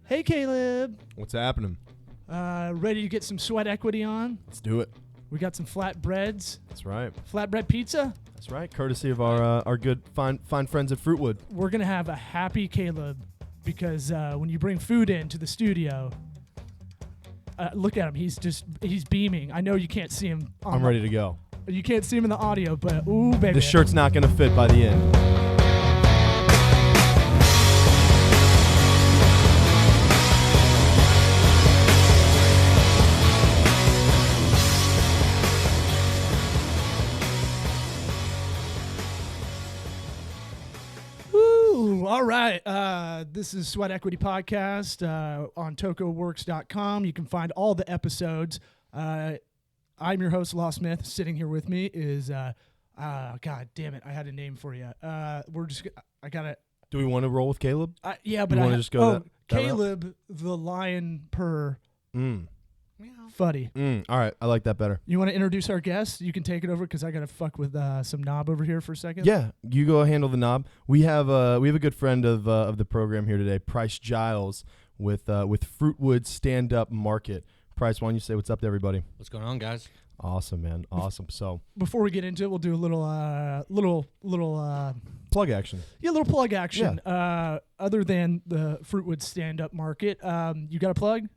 Hey, Caleb. What's happening? Ready to get some sweat equity on? Let's do it. We got some flatbreads. That's right. Flatbread pizza. That's right. Courtesy of our good fine friends at Fruitwood. We're gonna have a happy Caleb because when you bring food into the studio, look at him. He's beaming. I know you can't see him. I'm ready to go. You can't see him in the audio, but ooh, baby. The shirt's not gonna fit by the end. All right. This is Sweat Equity Podcast on tocoworks.com. You can find all the episodes. I'm your host, Law Smith. Sitting here with me is, God damn it, I had a name for you. I got to. Do we want to roll with Caleb? Yeah, but you want to just go that Caleb, the lion purr. Fuddy. All right. I like that better. You want to introduce our guest? You can take it over because I got to fuck with some knob over here for a second. Yeah, you go handle the knob. We have a good friend of the program here today, Price Giles, with Fruitwood Stand Up Market. Price, why don't you say what's up to everybody? What's going on, guys? Awesome, man. Awesome. So before we get into it, we'll do a little plug action. Yeah, a little plug action. Yeah. Other than the Fruitwood Stand Up Market, you got a plug?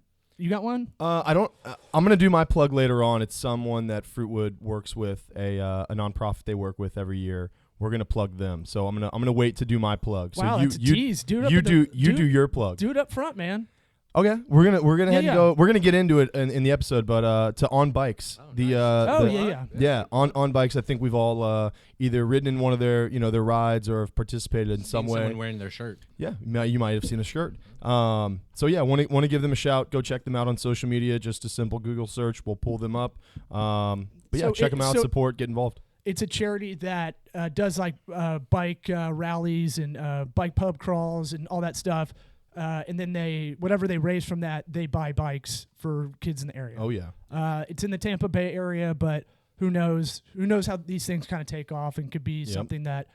You got one? I don't. I'm gonna do my plug later on. It's someone that Fruitwood works with, a nonprofit they work with every year. We're gonna plug them. So I'm gonna wait to do my plug. Wow, so that's a tease. Do your plug. Do it up front, man. Okay, we're gonna head and go. We're gonna get into it in the episode, but to On Bikes, On Bikes. I think we've all either ridden in one of their their rides or have participated in some way. Someone wearing their shirt. Yeah, you might have seen a shirt. So yeah, want to give them a shout. Go check them out on social media. Just a simple Google search, we'll pull them up. Check them out, support, get involved. It's a charity that does like bike rallies and bike pub crawls and all that stuff. And then whatever they raise from that, they buy bikes for kids in the area. Oh yeah. It's in the Tampa Bay area, but who knows how these things kind of take off, and could be something that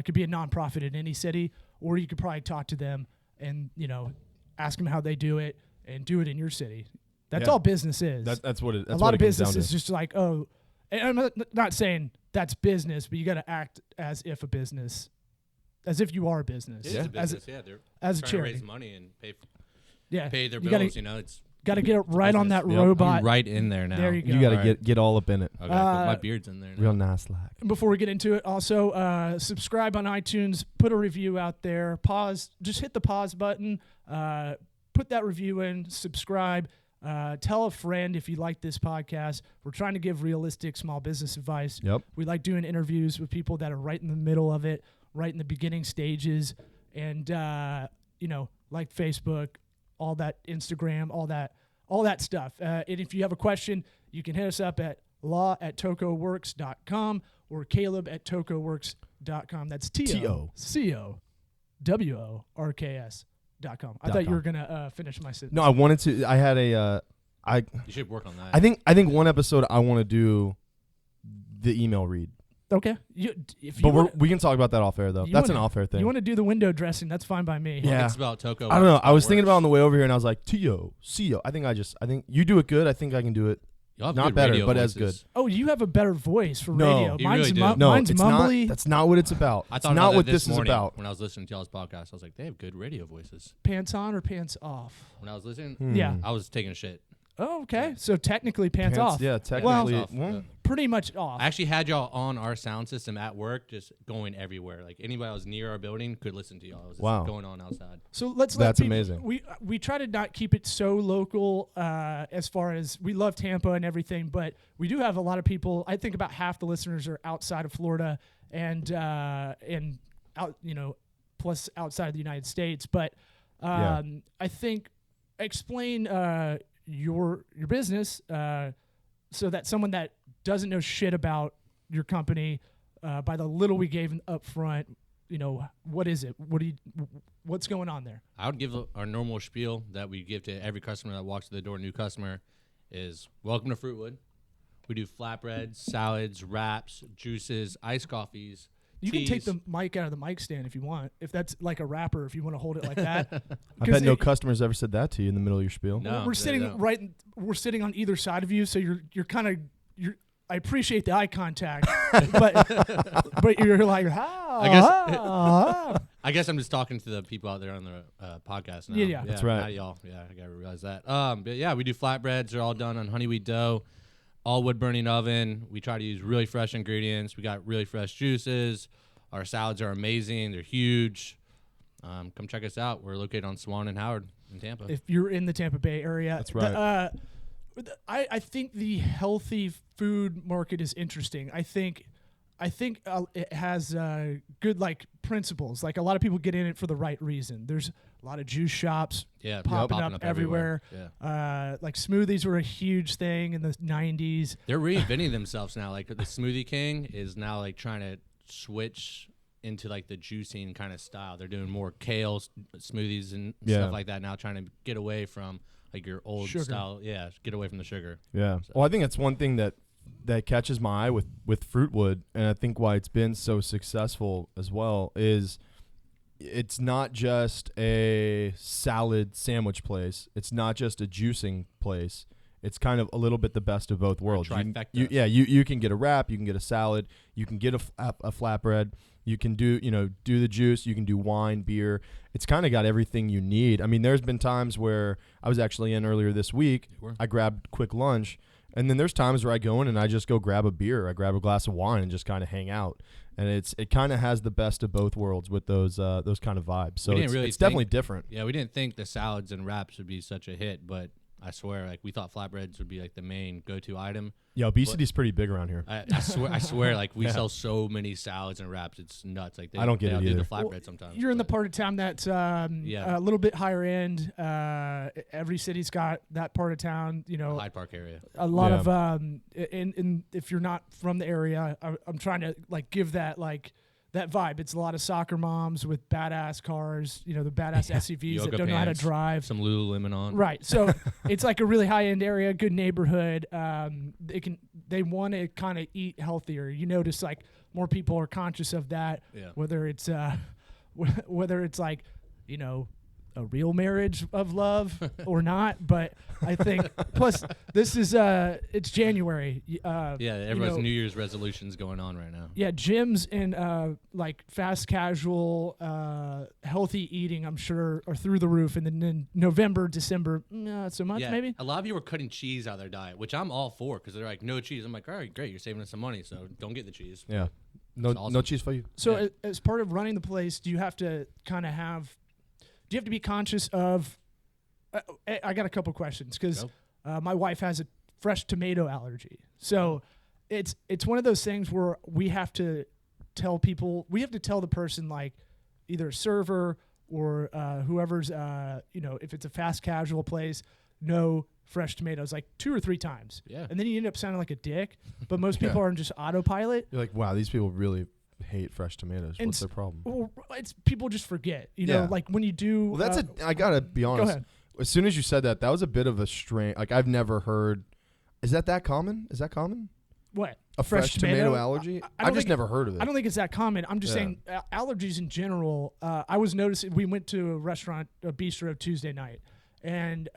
could be a nonprofit in any city, or you could probably talk to them and ask them how they do it and do it in your city. That's all business is. That's what it. That's a lot what of it comes business down is to. just like, oh, and I'm not saying that's business, but you got to act as if a business. As if you are a business. It's a business, they're as a trying charity. to raise money and pay their you bills. Gotta, it's got to get it right on that Yep. robot. I'm right in there now. There you go. You got to get all up in it. Okay, put my beard's in there now. Real nice like. Before we get into it, also subscribe on iTunes. Put a review out there. Pause. Just hit the pause button. Put that review in. Subscribe. Tell a friend if you like this podcast. We're trying to give realistic small business advice. Yep. We like doing interviews with people that are right in the middle of it, right in the beginning stages, and like Facebook, all that, Instagram, all that stuff. And if you have a question, you can hit us up at law@tocoworks.com or caleb@tocoworks.com. That's TOCOWORKS.com. I thought you were gonna finish my sentence. No, I wanted to. I had a. You should work on that. I think one episode I want to do the email read. Okay. We can talk about that off air though. That's an off air thing. You want to do the window dressing? That's fine by me. Yeah. It's about Toco. I don't know. I was thinking about it on the way over here, and I was like, CO. I think you do it good. I think I can do it. Not better, but as good. Oh, you have a better voice for No, radio. you Mine's really do. No, mine's it's mumbly. not. That's not what it's about. I it's thought not about what that this is morning about. when I was listening to y'all's podcast. I was like, they have good radio voices. Pants on or pants off? When I was listening, Yeah. I was taking a shit. Oh, okay. So technically pants off. Yeah, technically. Well, pretty much off. I actually had y'all on our sound system at work, just going everywhere. Like anybody that was near our building could listen to y'all. It was just going on outside. So let's. That's amazing. We try to not keep it so local. As far as we love Tampa and everything, but we do have a lot of people. I think about half the listeners are outside of Florida and out, plus outside of the United States. But I think explain your business so that someone that doesn't know shit about your company, by the little we gave up front, what is it? What's going on there? I would give our normal spiel that we give to every customer that walks to the door. New customer is welcome to Fruitwood. We do flatbreads, salads, wraps, juices, iced coffees, You can take the mic out of the mic stand if you want. If that's like a rapper, if you want to hold it like that. I bet no customer's ever said that to you in the middle of your spiel. No, we're sitting we're sitting on either side of you, so you're kind of I appreciate the eye contact, but you're like, I guess I'm just talking to the people out there on the podcast now. Yeah, that's right. Not y'all. Yeah, I gotta realize that. But yeah, we do flatbreads. They're all done on honey wheat dough, all wood burning oven. We try to use really fresh ingredients. We got really fresh juices. Our salads are amazing. They're huge. Come check us out. We're located on Swan and Howard in Tampa. If you're in the Tampa Bay area, that's right. I think the healthy food market is interesting. I think it has good like principles. Like a lot of people get in it for the right reason. There's a lot of juice shops popping up everywhere. Yeah. Like smoothies were a huge thing in the 90s. They're reinventing themselves now. Like the Smoothie King is now like trying to switch into like the juicing kind of style. They're doing more kale smoothies and stuff like that now, trying to get away from like your old style. Yeah, get away from the sugar. Yeah. So. Well, I think that's one thing that catches my eye with Fruitwood, and I think why it's been so successful as well is it's not just a salad sandwich place. It's not just a juicing place. It's kind of a little bit the best of both worlds. You can get a wrap, you can get a salad, you can get a flatbread, you can do the juice, you can do wine, beer. It's kind of got everything you need. I mean, there's been times where I was actually in earlier this week. I grabbed quick lunch, and then there's times where I go in and I just go grab a beer, I grab a glass of wine, and just kind of hang out. And it kind of has the best of both worlds with those kind of vibes. So it's definitely different. Yeah, we didn't think the salads and wraps would be such a hit, but I swear, like we thought flatbreads would be like the main go-to item. Yeah, obesity's pretty big around here. I swear, like we sell so many salads and wraps, it's nuts. Like I don't get it either. Do the flatbread sometimes. You're in the part of town that's a little bit higher end. Every city's got that part of town. Hyde Park area. A lot of and if you're not from the area, I'm trying to like give that like. That vibe. It's a lot of soccer moms with badass cars, the badass SUVs that don't know how to drive. Some Lululemon on. Right. So it's like a really high-end area, good neighborhood. They want to kind of eat healthier. You notice like more people are conscious of that, whether it's like, a real marriage of love or not, but I think plus this is it's January. Everybody's New Year's resolutions going on right now. Yeah, gyms and like fast casual, healthy eating, I'm sure, are through the roof. And then in November, December, not so much. Maybe a lot of you are cutting cheese out of their diet, which I'm all for because they're like no cheese. I'm like, all right, great, you're saving us some money, so don't get the cheese. Yeah, no cheese for you. So as part of running the place, do you have to kind of have? Do you have to be conscious of I got a couple questions because my wife has a fresh tomato allergy. So it's one of those things where we have to tell the person, like either a server or whoever's, if it's a fast casual place, no fresh tomatoes, like 2 or 3 times. Yeah. And then you end up sounding like a dick. But most people are on just autopilot. You're like, wow, these people really hate fresh tomatoes. What's their problem? Well, it's people just forget. Like when you do. Well, that's I gotta be honest. Go ahead. As soon as you said that was a bit of a strange. Like I've never heard. Is that common? Is that common? What? A fresh tomato allergy? I've just never heard of it. I don't think it's that common. I'm just saying allergies in general. I was noticing. We went to a restaurant, a bistro Tuesday night, and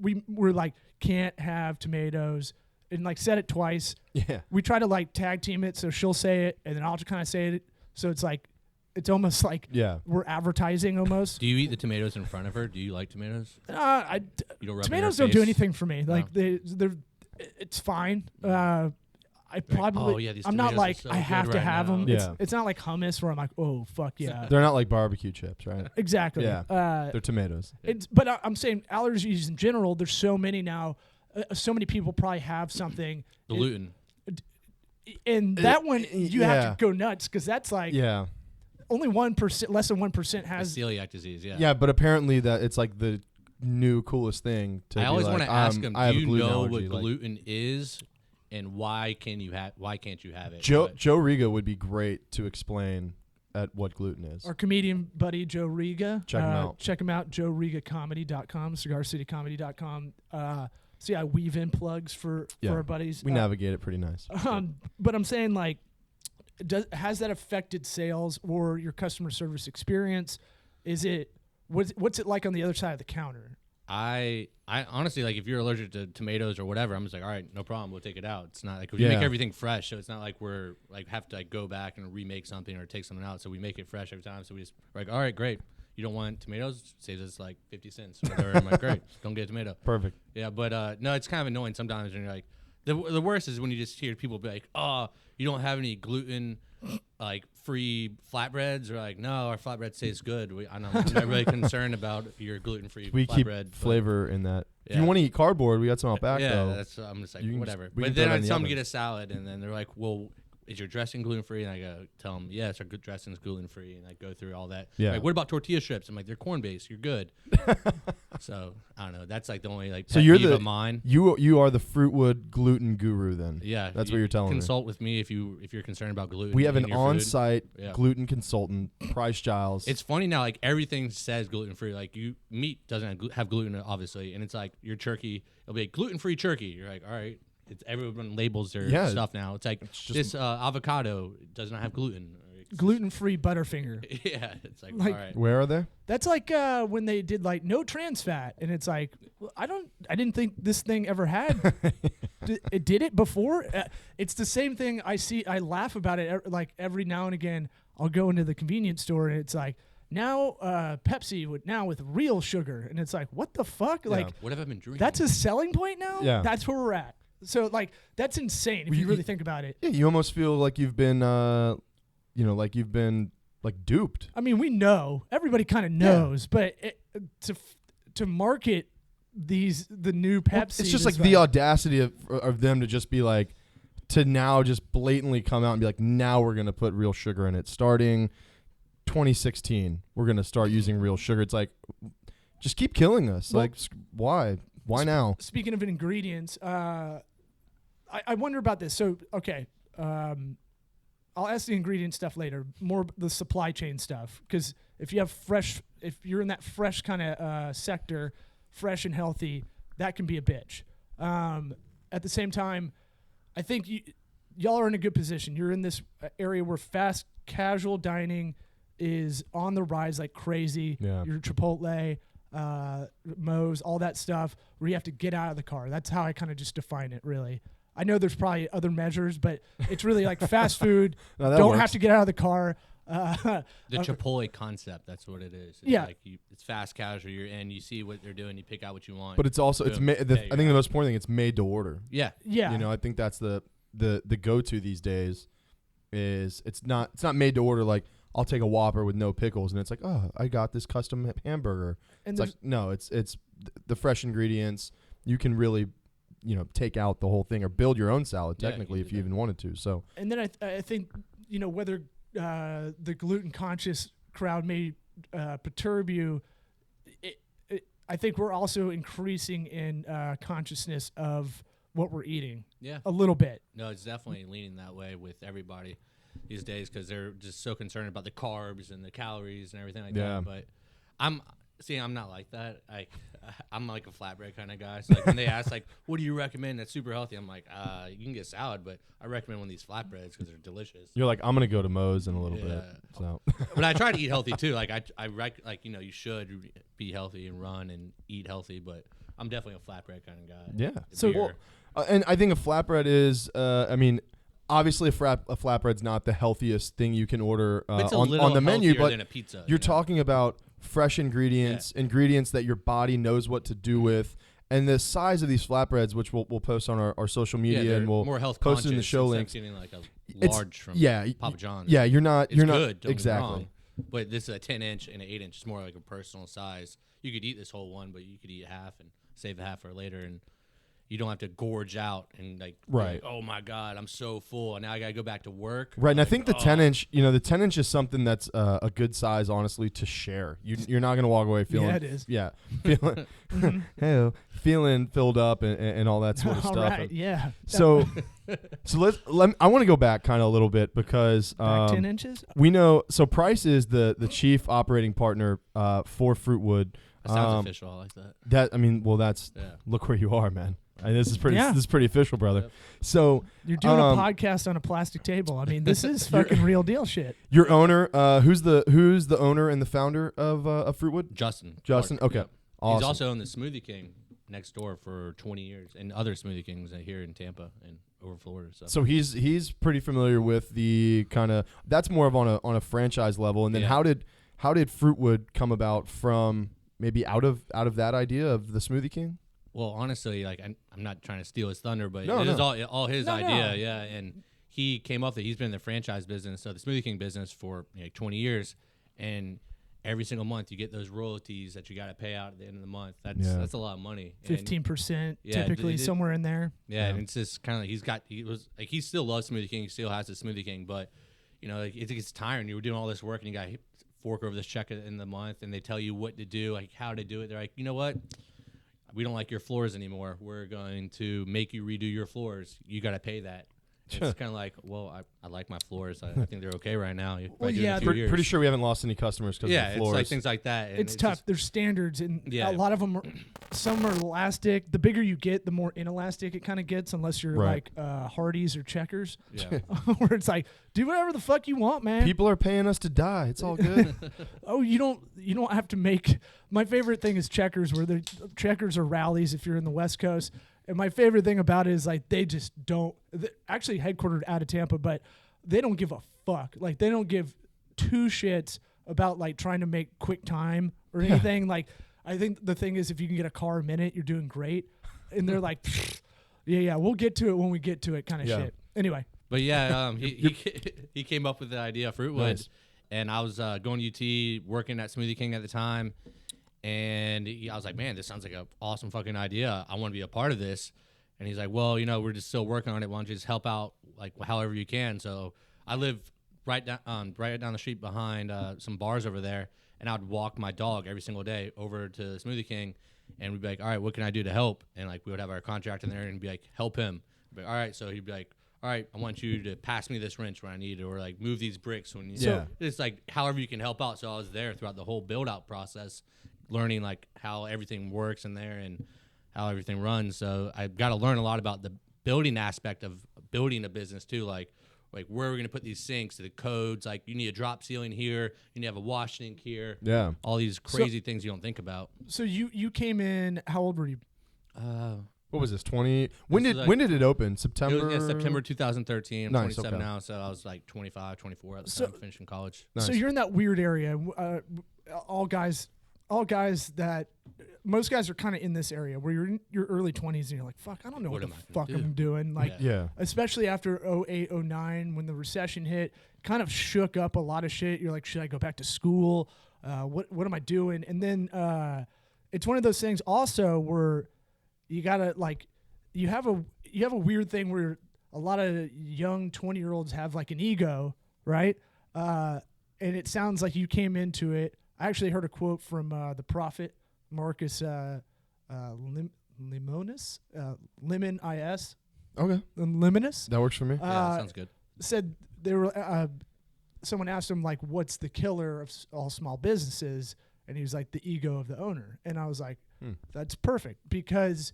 we were like, can't have tomatoes. And like said it twice. Yeah. We try to like tag team it, so she'll say it, and then I'll just kind of say it. So it's like, it's almost like we're advertising almost. Do you eat the tomatoes in front of her? Do you like tomatoes? Tomatoes don't do anything for me. Like they're it's fine. I probably I'm not like I have to have them. It's not like hummus where I'm like, oh fuck yeah. They're not like barbecue chips, right? Exactly. Yeah. They're tomatoes. But I'm saying allergies in general. There's so many now. So many people probably have something. Gluten. And that one, you have to go nuts because that's like only 1%, less than 1% has celiac disease. Yeah. Yeah, but apparently that it's like the new coolest thing. I always want to ask them, do you know allergy, what gluten is, and why can't you have it? Joe Riga would be great to explain at what gluten is. Our comedian buddy Joe Riga. Check him out. Check him out. JoeRigaComedy.com, CigarCityComedy.com. So I weave in plugs for our buddies. We navigate it pretty nice. But I'm saying like has that affected sales or your customer service experience? Is it what's it like on the other side of the counter? I honestly, like, if you're allergic to tomatoes or whatever, I'm just like, all right, no problem, we'll take it out. It's not like we Yeah. make everything fresh, so it's not like we're like have to like go back and remake something or take something out. So we make it fresh every time. So we just like, all right, great. You don't want tomatoes? Saves us like 50 cents or whatever. I'm like, great, don't get a tomato. Perfect. Yeah, but no, it's kind of annoying sometimes when you're like, the worst is when you just hear people be like, oh, you don't have any gluten like free flatbreads, or like, no, our flatbread tastes good. I'm not really concerned about your gluten free We keep flatbread. flavor in that. If Yeah. you want to eat cardboard, we got some out back Yeah, though. that's I'm just like, You can whatever. just- we But can then throw it I in the tell them to oven. get a salad, and then they're like, well, is your dressing gluten free? And I go, tell them, yes, our good dressing's gluten free, and I go through all that. Yeah. Like, what about tortilla strips? I'm like, they're corn based. You're good. So I don't know. That's like the only like So pet you're peeve the of mine. you are the Fruitwood gluten guru then. Yeah, That's what you're telling me. Consult with me if you're concerned about gluten. We have in an your food. on-site Yeah. gluten consultant, Price Giles. It's funny now, like everything says gluten free. Like meat doesn't have gluten, obviously, and it's like your turkey, it'll be like gluten free turkey. You're like, all right, it's everyone labels their Yeah. stuff now. It's like just- this avocado does not have gluten. Gluten-free Butterfinger. Yeah, it's like, Like- all right. Where are they? That's like when they did like no trans fat, and it's like, well, I didn't think this thing ever had. It did it before. It's the same thing. I laugh about it like every now and again. I'll go into the convenience store and it's like, now Pepsi with real sugar, and it's like, what the fuck? Like, What have I been drinking? that's a selling point now. Yeah. That's where we're at. So like, that's insane if Well, you you- really think about it. Yeah, you almost feel like you've been, like you've been like duped. I mean, we know, everybody kind of knows, but to market the new Pepsi, It's just like the audacity of them to just be like, to now just blatantly come out and be like, now we're going to put real sugar in it. Starting 2016, we're going to start using real sugar. It's like, just keep killing us. Well- Like, why? Why now? Speaking of ingredients, I wonder about this. So, okay, I'll ask the ingredient stuff later, more the supply chain stuff, because if you're in that fresh kind of sector, fresh and healthy, that can be a bitch. At the same time, I think y'all are in a good position. You're in this area where fast casual dining is on the rise like crazy. Yeah. Your Chipotle, Moe's, all that stuff, where you have to get out of the car. That's how I kind of just define it, really. I know there's probably other measures, but it's really like fast food. No, that Don't works. have to get out of the car. the Chipotle concept. That's what it is. It's Yeah. like it's fast casual. You're in. You see what they're doing. You pick out what you want. But it's also, Boom. I Yeah, think you're the out. most important thing, it's made to order. yeah. Yeah. You know, I think that's the go-to these days is it's not made to order like, I'll take a Whopper with no pickles, and it's like, oh, I got this custom hamburger. And It's like, no, it's the fresh ingredients. You can really, take out the whole thing or build your own salad Yeah, technically you if do you that. even wanted to. So And then I think, whether the gluten conscious crowd may perturb you, I think we're also increasing in consciousness of what we're eating Yeah. a little bit. No, it's definitely leaning that way with everybody these days because they're just so concerned about the carbs and the calories and everything like Yeah. that. But I'm not like that. I'm like a flatbread kind of guy. So like when they ask like, what do you recommend that's super healthy? I'm like, you can get salad, but I recommend one of these flatbreads because they're delicious. you're like, I'm gonna go to Moe's in a little bit. Yeah. So But I try to eat healthy too. Like you should be healthy and run and eat healthy. But I'm definitely a flatbread kind of guy. yeah. The So- beer. And I think a flatbread is, obviously a flatbread's not the healthiest thing you can order But it's a on little the menu, healthier but than a pizza. you're you know? talking about fresh ingredients that your body knows what to do with. And the size of these flatbreads, which we'll post on our social media, they're and we'll more health post it in the conscious show instead of links. getting like a It's- large from yeah, Papa John's. Yeah, you're not. It's You're good. not Don't get me exactly. wrong, but this is a 10-inch and an 8-inch. It's more like a personal size. You could eat this whole one, but you could eat half and save a half for later, and you don't have to gorge out and like, Right. oh my God, I'm so full, and now I gotta go back to work. Right, and I Like, think the 10-inch, the 10-inch is something that's a good size, honestly, to share. You're not gonna walk away feeling. Yeah, it is. Yeah, feeling filled up and all that sort of All stuff. right, yeah. So I want to go back kind of a little bit because Back 10 inches? we know. So Price is the chief operating partner for Fruitwood. that sounds official. I like that. That's Yeah. look where you are, man. And this is pretty. Yeah. This is pretty official, brother. Yep. So You're doing a podcast on a plastic table. I mean, this is fucking real deal shit. your owner, who's the owner and the founder of Fruitwood? Justin. Justin. Clark, Okay. yep. Awesome. He's also owned the Smoothie King next door for 20 years, and other Smoothie Kings here in Tampa and over Florida. So he's pretty familiar with the kind of, that's more of on a franchise level. And then Yeah. how did Fruitwood come about from maybe out of that idea of the Smoothie King? Well, honestly, like I'm not trying to steal his thunder, but No, it is no. all his No, idea, no. yeah. And he came up that he's been in the franchise business, so the Smoothie King business for 20 years, and every single month you get those royalties that you got to pay out at the end of the month. That's a lot of money. And 15% Yeah, typically somewhere in there. yeah, and it's just kind of like he still loves Smoothie King, he still has the Smoothie King, but like it's tiring. You were doing all this work and you got to fork over this check at the end of the month, and they tell you what to do, like how to do it. They're like, you know what? We don't like your floors anymore. We're going to make you redo your floors. You got to pay that. It's kind of like, well, I like my floors. I think they're okay right now. Well, yeah, Pretty sure we haven't lost any customers because of the floors. It's like things like that. And It's tough. just- There's standards, and Yeah. a lot of them some are elastic. The bigger you get, the more inelastic it kind of gets, unless you're Right. like Hardee's or Checkers, yeah. where it's like, do whatever the fuck you want, man. People are paying us to die. It's all good. Oh, you don't have to make. My favorite thing is Checkers, where the Checkers are rallies if you're in the West Coast. And my favorite thing about it is like they just don't. Actually, headquartered out of Tampa, but they don't give a fuck. Like they don't give two shits about like trying to make quick time or anything. Like I think the thing is, if you can get a car a minute, you're doing great. And they're like, yeah, we'll get to it when we get to it, kind of Yeah. shit. Anyway, But yeah, he came up with the idea of Fruitwood, Nice. and I was going to UT, working at Smoothie King at the time, and I was like, man, this sounds like an awesome fucking idea. I want to be a part of this. And he's like, well, we're just still working on it. Why don't you just help out like however you can? So I live right down the street behind some bars over there, and I'd walk my dog every single day over to the Smoothie King, and we'd be like, all right, what can I do to help? And like we would have our contract in there and be like, help him. I'd be like, all right, so he'd be like, all right, I want you to pass me this wrench when I need it, or like move these bricks when you. Yeah. So it's like however you can help out. So I was there throughout the whole build out process, learning like how everything works in there and how everything runs. So I got to learn a lot about the building aspect of building a business too, like where we're gonna put these sinks, the codes. Like you need a drop ceiling here, you need to have a wash sink here. Yeah. All these crazy things you don't think about. so you came in. How old were you? What was this? 20? When This did is when did it open? September. September 2013. I'm Nice, 27 okay. now, so I was like 25, 24 at the So- time finishing college. Nice. So you're in that weird area. All guys that most guys are kind of in this area where you're in your early 20s and you're like, fuck, I don't know what What the am I fuck gonna do? I'm doing. Like, Yeah. especially after 08, 09, when the recession hit, kind of shook up a lot of shit. You're like, should I go back to school? What am I doing? And then it's one of those things also where you gotta like, you have a weird thing where a lot of young 20-year-olds have like an ego, right? And it sounds like you came into it. I actually heard a quote from the prophet Marcus Limonis, Lemon IS, Okay. Limonus. That works for me. Yeah, that sounds good. Said they were. Someone asked him like, "What's the killer of all small businesses?" And he was like, "The ego of the owner." And I was like, "That's perfect," because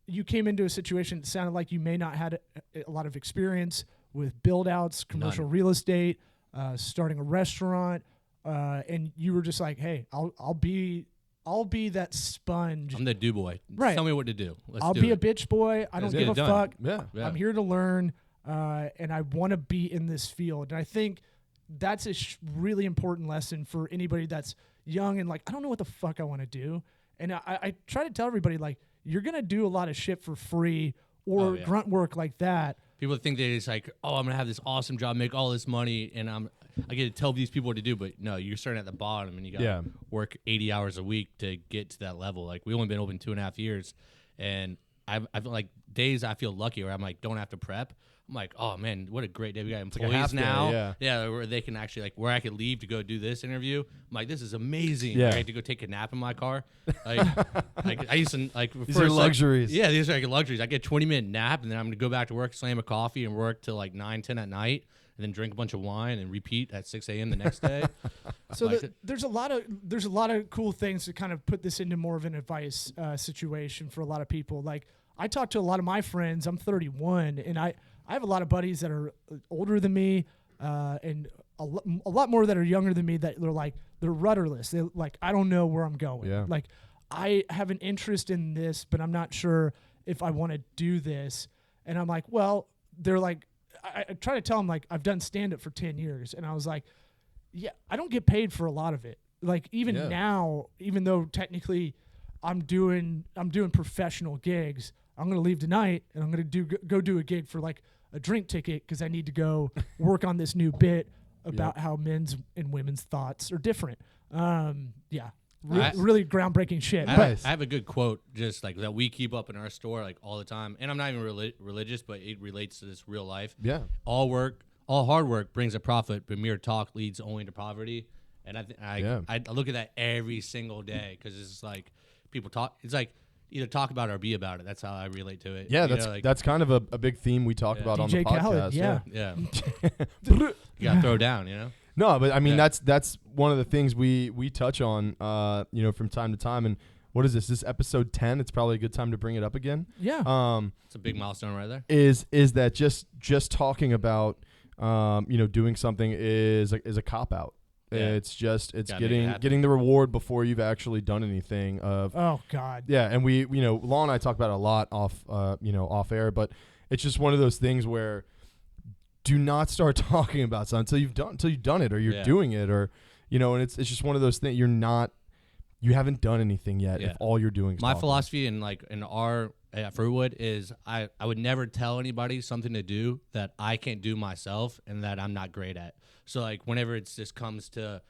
you came into a situation that sounded like you may not had a lot of experience with build outs, commercial None. real estate, starting a restaurant, and you were just like, "Hey, I'll be that sponge. I'm the do boy. Right. Tell me what to do. Let's I'll do be a it. bitch boy. I don't Let's give get a it done. fuck. Yeah. Yeah. I'm here to learn, and I want to be in this field." And I think that's a really important lesson for anybody that's young and like, I don't know what the fuck I want to do. And I try to tell everybody, like, you're going to do a lot of shit for free or Oh, yeah. grunt work like that. People think that it's like, oh, I'm gonna have this awesome job, make all this money, and I get to tell these people what to do. But no, you're starting at the bottom, and you got to Yeah. work 80 hours a week to get to that level. Like we only been open 2.5 years, and I've like days I feel lucky where I'm like don't have to prep. I'm like, oh man, what a great day. We got like a employees half day, now. yeah. Where they can actually like where I could leave to go do this interview. I'm like, this is amazing. Yeah. I had to go take a nap in my car. Like, like I used to like These are luxuries. yeah, these are like luxuries. I get a 20-minute nap, and then I'm gonna go back to work, slam a coffee, and work till like 9, 10 at night, and then drink a bunch of wine and repeat at 6 a.m. the next day. So Like there's a lot of cool things to kind of put this into more of an advice situation for a lot of people. Like, I talk to a lot of my friends. I'm 31, and I have a lot of buddies that are older than me, and a lot more that are younger than me that they're rudderless. They're like, I don't know where I'm going. Yeah. Like, I have an interest in this, but I'm not sure if I want to do this. And I'm like, well, they're like, I try to tell them, like, I've done stand-up for 10 years. And I was like, yeah, I don't get paid for a lot of it. Like, even now, even though technically I'm doing professional gigs, I'm going to leave tonight and I'm going to go do a gig for like a drink ticket because I need to go work on this new bit about how men's and women's thoughts are different. Really groundbreaking shit. I have a good quote just like that we keep up in our store like all the time, and I'm not even religious, but it relates to this real life. Yeah. All hard work brings a profit, but mere talk leads only to poverty. And I look at that every single day because it's like people talk. It's like either talk about it or be about it. That's how I relate to it. Yeah, that's kind of a big theme we talk about on the DJ podcast. Khaled, Yeah. You gotta throw down, you know. No, but I mean that's one of the things we touch on, from time to time. And what is this? This episode 10. It's probably a good time to bring it up again. Yeah. It's a big milestone right there. Is that just talking about doing something is a cop out. Yeah. It's getting the reward before you've actually done anything. Oh God. Yeah, and we Law and I talk about it a lot off air, but it's just one of those things where do not start talking about something until you've done it or you're doing it or and it's just one of those things you haven't done anything yet if all you're doing is my talking. philosophy at Fruitwood is I would never tell anybody something to do that I can't do myself and that I'm not great at. So like whenever it just comes to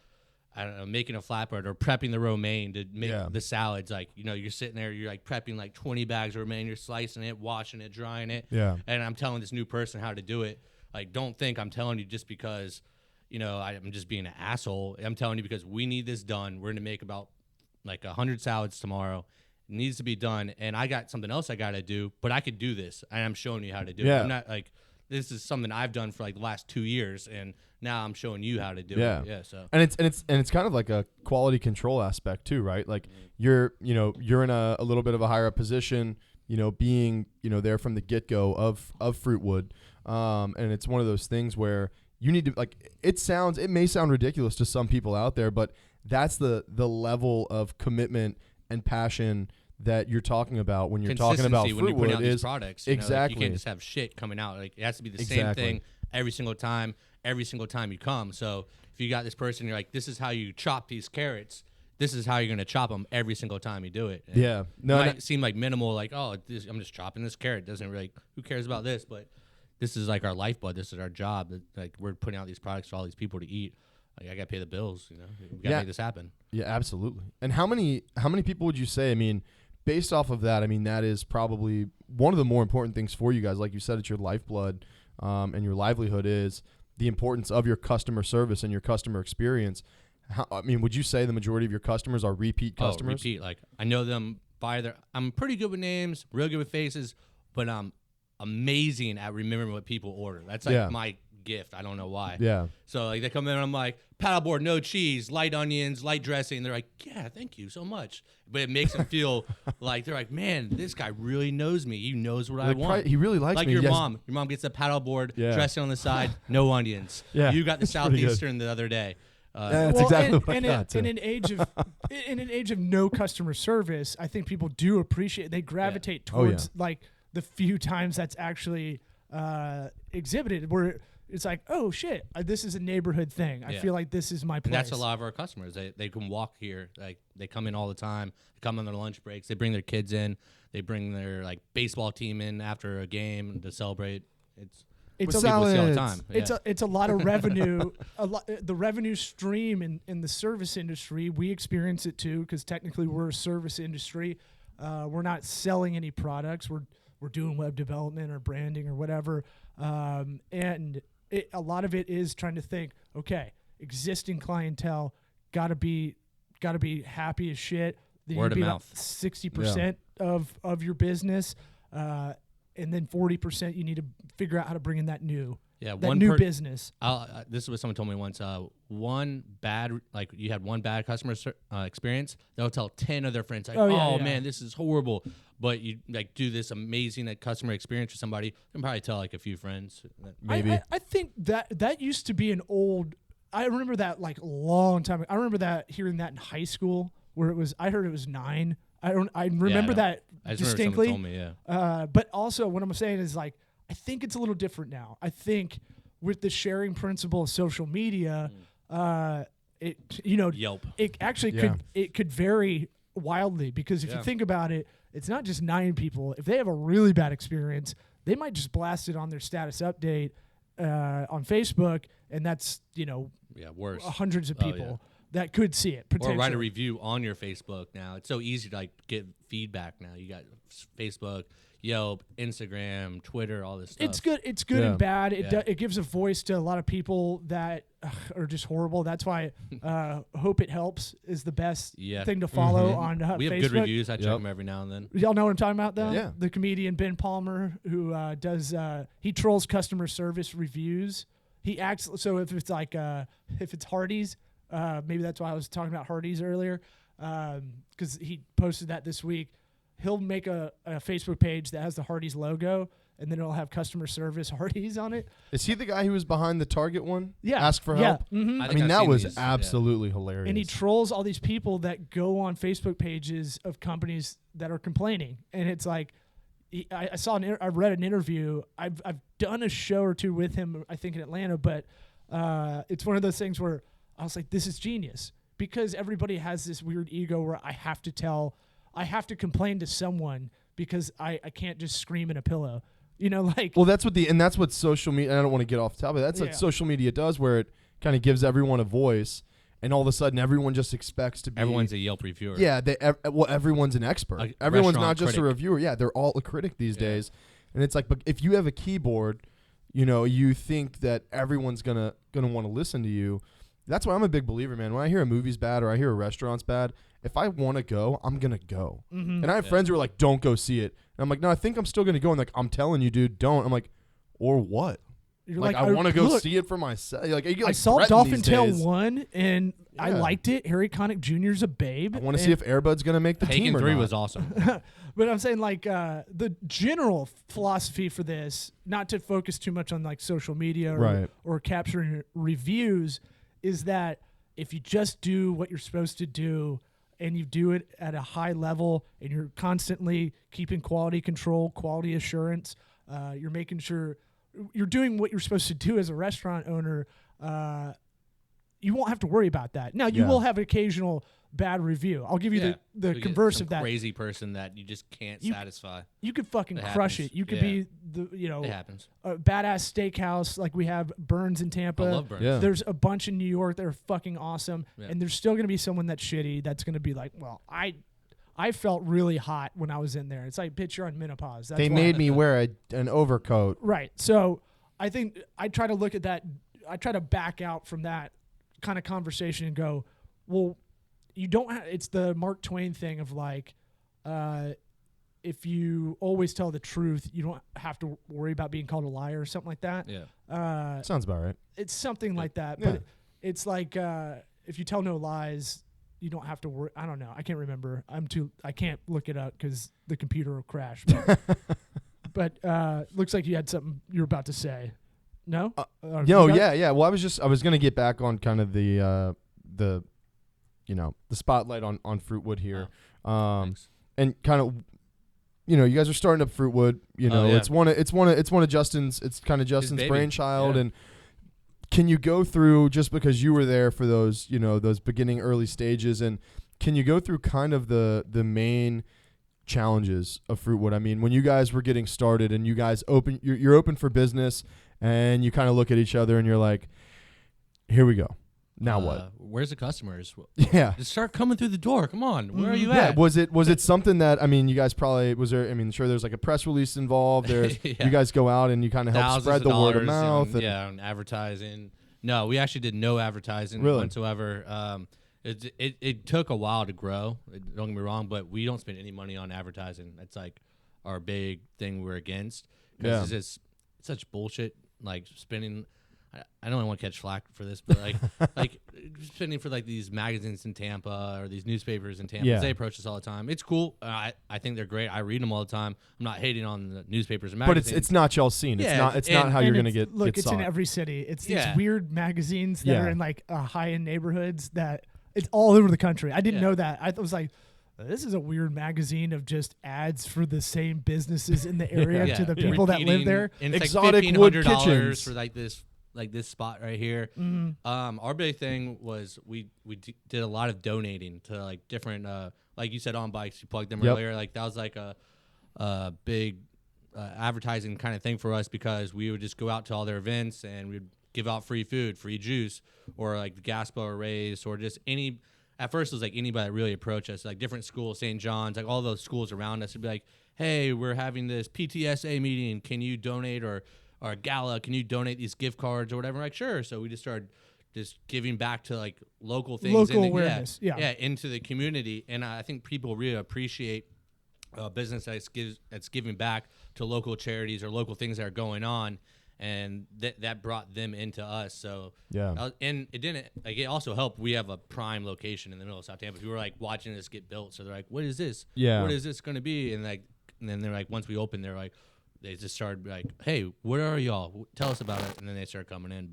I don't know, making a flatbread or prepping the romaine to make the salads, like, you're sitting there, you're like prepping like 20 bags of romaine, you're slicing it, washing it, drying it. Yeah. And I'm telling this new person how to do it. Like, don't think I'm telling you just because, I'm just being an asshole. I'm telling you because we need this done. We're going to make about like 100 salads tomorrow. It needs to be done. And I got something else I got to do, but I could do this. And I'm showing you how to do it. I'm not like, this is something I've done for like the last 2 years. And now I'm showing you how to do it. Yeah. So, and it's kind of like a quality control aspect too, right? Like you're in a little bit of a higher up position, being, there from the get go of Fruitwood. And it's one of those things where you need to it may sound ridiculous to some people out there, but that's the level of commitment and passion that you're talking about when you're talking about Fruitwood. When you put out these products, exactly. You can't just have shit coming out. Like, it has to be the same thing every single time you come. So if you got this person, you're like, this is how you chop these carrots. This is how you're going to chop them every single time you do it. And yeah. No, it might seem like minimal, like, I'm just chopping this carrot. Doesn't really, who cares about this? But this is like our lifeblood. This is our job. Like, we're putting out these products for all these people to eat. Like, I got to pay the bills. We got to make this happen. Yeah, absolutely. And how many people would you say? I mean, based off of that, I mean, that is probably one of the more important things for you guys. Like you said, it's your lifeblood, and your livelihood is the importance of your customer service and your customer experience. Would you say the majority of your customers are repeat customers? Repeat. Like, I know them I'm pretty good with names, real good with faces, but I'm amazing at remembering what people order. That's like my gift. I don't know why. Yeah. So like they come in and I'm like, paddleboard, no cheese, light onions, light dressing. They're like, yeah, thank you so much. But it makes them feel like they're like, man, this guy really knows me. He knows what I want. He really likes like me. Your mom. Your mom gets a paddleboard, dressing on the side, no onions. Yeah. You got the Southeastern the other day. That's exactly what I got too. In an age of no customer service, I think people do appreciate. They gravitate towards like the few times that's actually exhibited where it's like, oh shit, this is a neighborhood thing. I feel like this is my place. And that's a lot of our customers. They can walk here. Like, they come in all the time. They come on their lunch breaks. They bring their kids in. They bring their like baseball team in after a game to celebrate. It's with people see all the time. It's a lot of revenue. The revenue stream in the service industry, we experience it too because technically we're a service industry. We're not selling any products. We're doing web development or branding or whatever. And a lot of it is trying to think, okay, existing clientele gotta be happy as shit. Then Word of mouth. 60% of your business, and then 40% you need to figure out how to bring in that new business. This is what someone told me once. You had one bad customer experience, they'll tell 10 of their friends, like, man, this is horrible. but you like do this amazing like customer experience with somebody, you can probably tell like a few friends. Maybe. I think that used to be an old. I remember that like a long time ago. I remember that hearing that in high school where it was. I heard it was 9. I remember that I just distinctly. Remember someone told me, yeah. But also what I'm saying is like I think it's a little different now. I think with the sharing principle of social media, it Yelp. It actually could vary wildly because if you think about it, it's not just 9 people. If they have a really bad experience, they might just blast it on their status update on Facebook, and that's worse. Hundreds of people that could see it potentially. Or write a review on your Facebook now. It's so easy to like get feedback now. You got Facebook, Yelp, Instagram, Twitter, all this stuff. It's good and bad. It gives a voice to a lot of people that are just horrible. That's why Hope It Helps is the best thing to follow on Facebook. We have good reviews. I check them every now and then. Y'all know what I'm talking about, though? Yeah. The comedian Ben Palmer, who he trolls customer service reviews. He acts so if it's like if it's Hardee's, maybe that's why I was talking about Hardee's earlier, because he posted that this week. He'll make a Facebook page that has the Hardee's logo, and then it'll have customer service Hardee's on it. Is he the guy who was behind the Target one? Yeah. Ask for help? Yeah. Mm-hmm. I I mean, I've that seen was these, absolutely hilarious. And he trolls all these people that go on Facebook pages of companies that are complaining. And it's like, I read an interview. I've done a show or two with him, I think in Atlanta, but it's one of those things where I was like, this is genius. Because everybody has this weird ego where I have to complain to someone because I can't just scream in a pillow. Well, that's what social media, and I don't want to get off the topic, that's what social media does, where it kind of gives everyone a voice, and all of a sudden everyone just expects to be. Everyone's a Yelp reviewer. Yeah, everyone's an expert. Everyone's not just a reviewer. Yeah, they're all a critic these days. And it's like, but if you have a keyboard, you think that everyone's gonna want to listen to you. That's why I'm a big believer, man. When I hear a movie's bad or I hear a restaurant's bad, if I want to go, I'm going to go. Mm-hmm. And I have friends who are like, don't go see it. And I'm like, no, I think I'm still going to go. And like, I'm telling you, dude, don't. I'm like, or what? You're like I want to go see it for myself. I saw Dolphin Tale 1, and I liked it. Harry Connick Jr. is a babe. I want to see if Airbud's going to make the team or 3 not. was awesome. But I'm saying, like, the general philosophy for this, not to focus too much on, like, social media or capturing reviews, is that if you just do what you're supposed to do and you do it at a high level and you're constantly keeping quality control, quality assurance, you're making sure you're doing what you're supposed to do as a restaurant owner, you won't have to worry about that. Now, you will have occasional bad review. I'll give you the so converse of that. Crazy person that you just can't satisfy. You could fucking crush it. You could be it happens. A badass steakhouse like we have Burns in Tampa. I love Burns. Yeah. There's a bunch in New York that are fucking awesome. Yeah. And there's still going to be someone that's shitty that's going to be like, well, I felt really hot when I was in there. It's like, bitch, you're on menopause. That's they made me wear an overcoat. Right. So I think I try to look at that. I try to back out from that kind of conversation and go, well, you don't it's the Mark Twain thing of like, if you always tell the truth, you don't have to worry about being called a liar or something like that. Yeah. Sounds about right. It's something like that. But it's like, if you tell no lies, you don't have to worry. I don't know. I can't remember. I can't look it up because the computer will crash. But looks like you had something you were about to say. No? Yeah. Well, I was going to get back on kind of the spotlight on Fruitwood here. And kind of, you guys are starting up Fruitwood, it's one of Justin's, it's kind of Justin's brainchild. Yeah. And can you go through, just because you were there for those, those beginning early stages, and can you go through kind of the main challenges of Fruitwood? I mean, when you guys were getting started and you guys you're open for business, and you kind of look at each other and you're like, here we go. Now what? Where's the customers? Yeah. Just start coming through the door. Come on. Where are you at? Was it something that, I mean, you guys probably, sure there's like a press release involved. There's you guys go out and you kind of help spread the word of mouth. On advertising. No, we actually did no advertising whatsoever. It took a while to grow. Don't get me wrong, but we don't spend any money on advertising. That's like our big thing we're against. Because it's such bullshit, like spending I don't want to catch flack for this, but like spending for like these magazines in Tampa or these newspapers in Tampa. Yeah. They approach us all the time. It's cool. I think they're great. I read them all the time. I'm not hating on the newspapers and But magazines. it's not y'all's scene. Yeah, It's not how you're gonna get. Look, get it's in sought. every city. It's these Yeah. weird magazines that Yeah. are in like high-end neighborhoods that it's all over the country. I didn't Yeah. know that. I was like, this is a weird magazine of just ads for the same businesses in the area to the people that live there. And it's Exotic like wood $1,500 kitchens. for like this spot right here. Mm-hmm. Our big thing was we did a lot of donating to like different like you said on bikes. You plugged them Yep. earlier. Like that was like a big advertising kind of thing for us because we would just go out to all their events and we'd give out free food, free juice, or like the gas blower race, or just any. At first, it was like anybody that really approached us, like different schools, St. John's, like all those schools around us would be like, hey, we're having this PTSA meeting. Can you donate or a gala? Can you donate these gift cards or whatever? Like, sure. So we just started just giving back to like local things. Local in the, awareness, yeah. Yeah, into the community. And I think people really appreciate a business that's giving back to local charities or local things that are going on. And that brought them into us. So Yeah. And it didn't like it also helped. We have a prime location in the middle of South Tampa. We were like watching this get built. So they're like, "What is this? Yeah. What is this going to be?" And then they're like, once we opened, they're like, they just started like, "Hey, where are y'all? Tell us about it." And then they started coming in.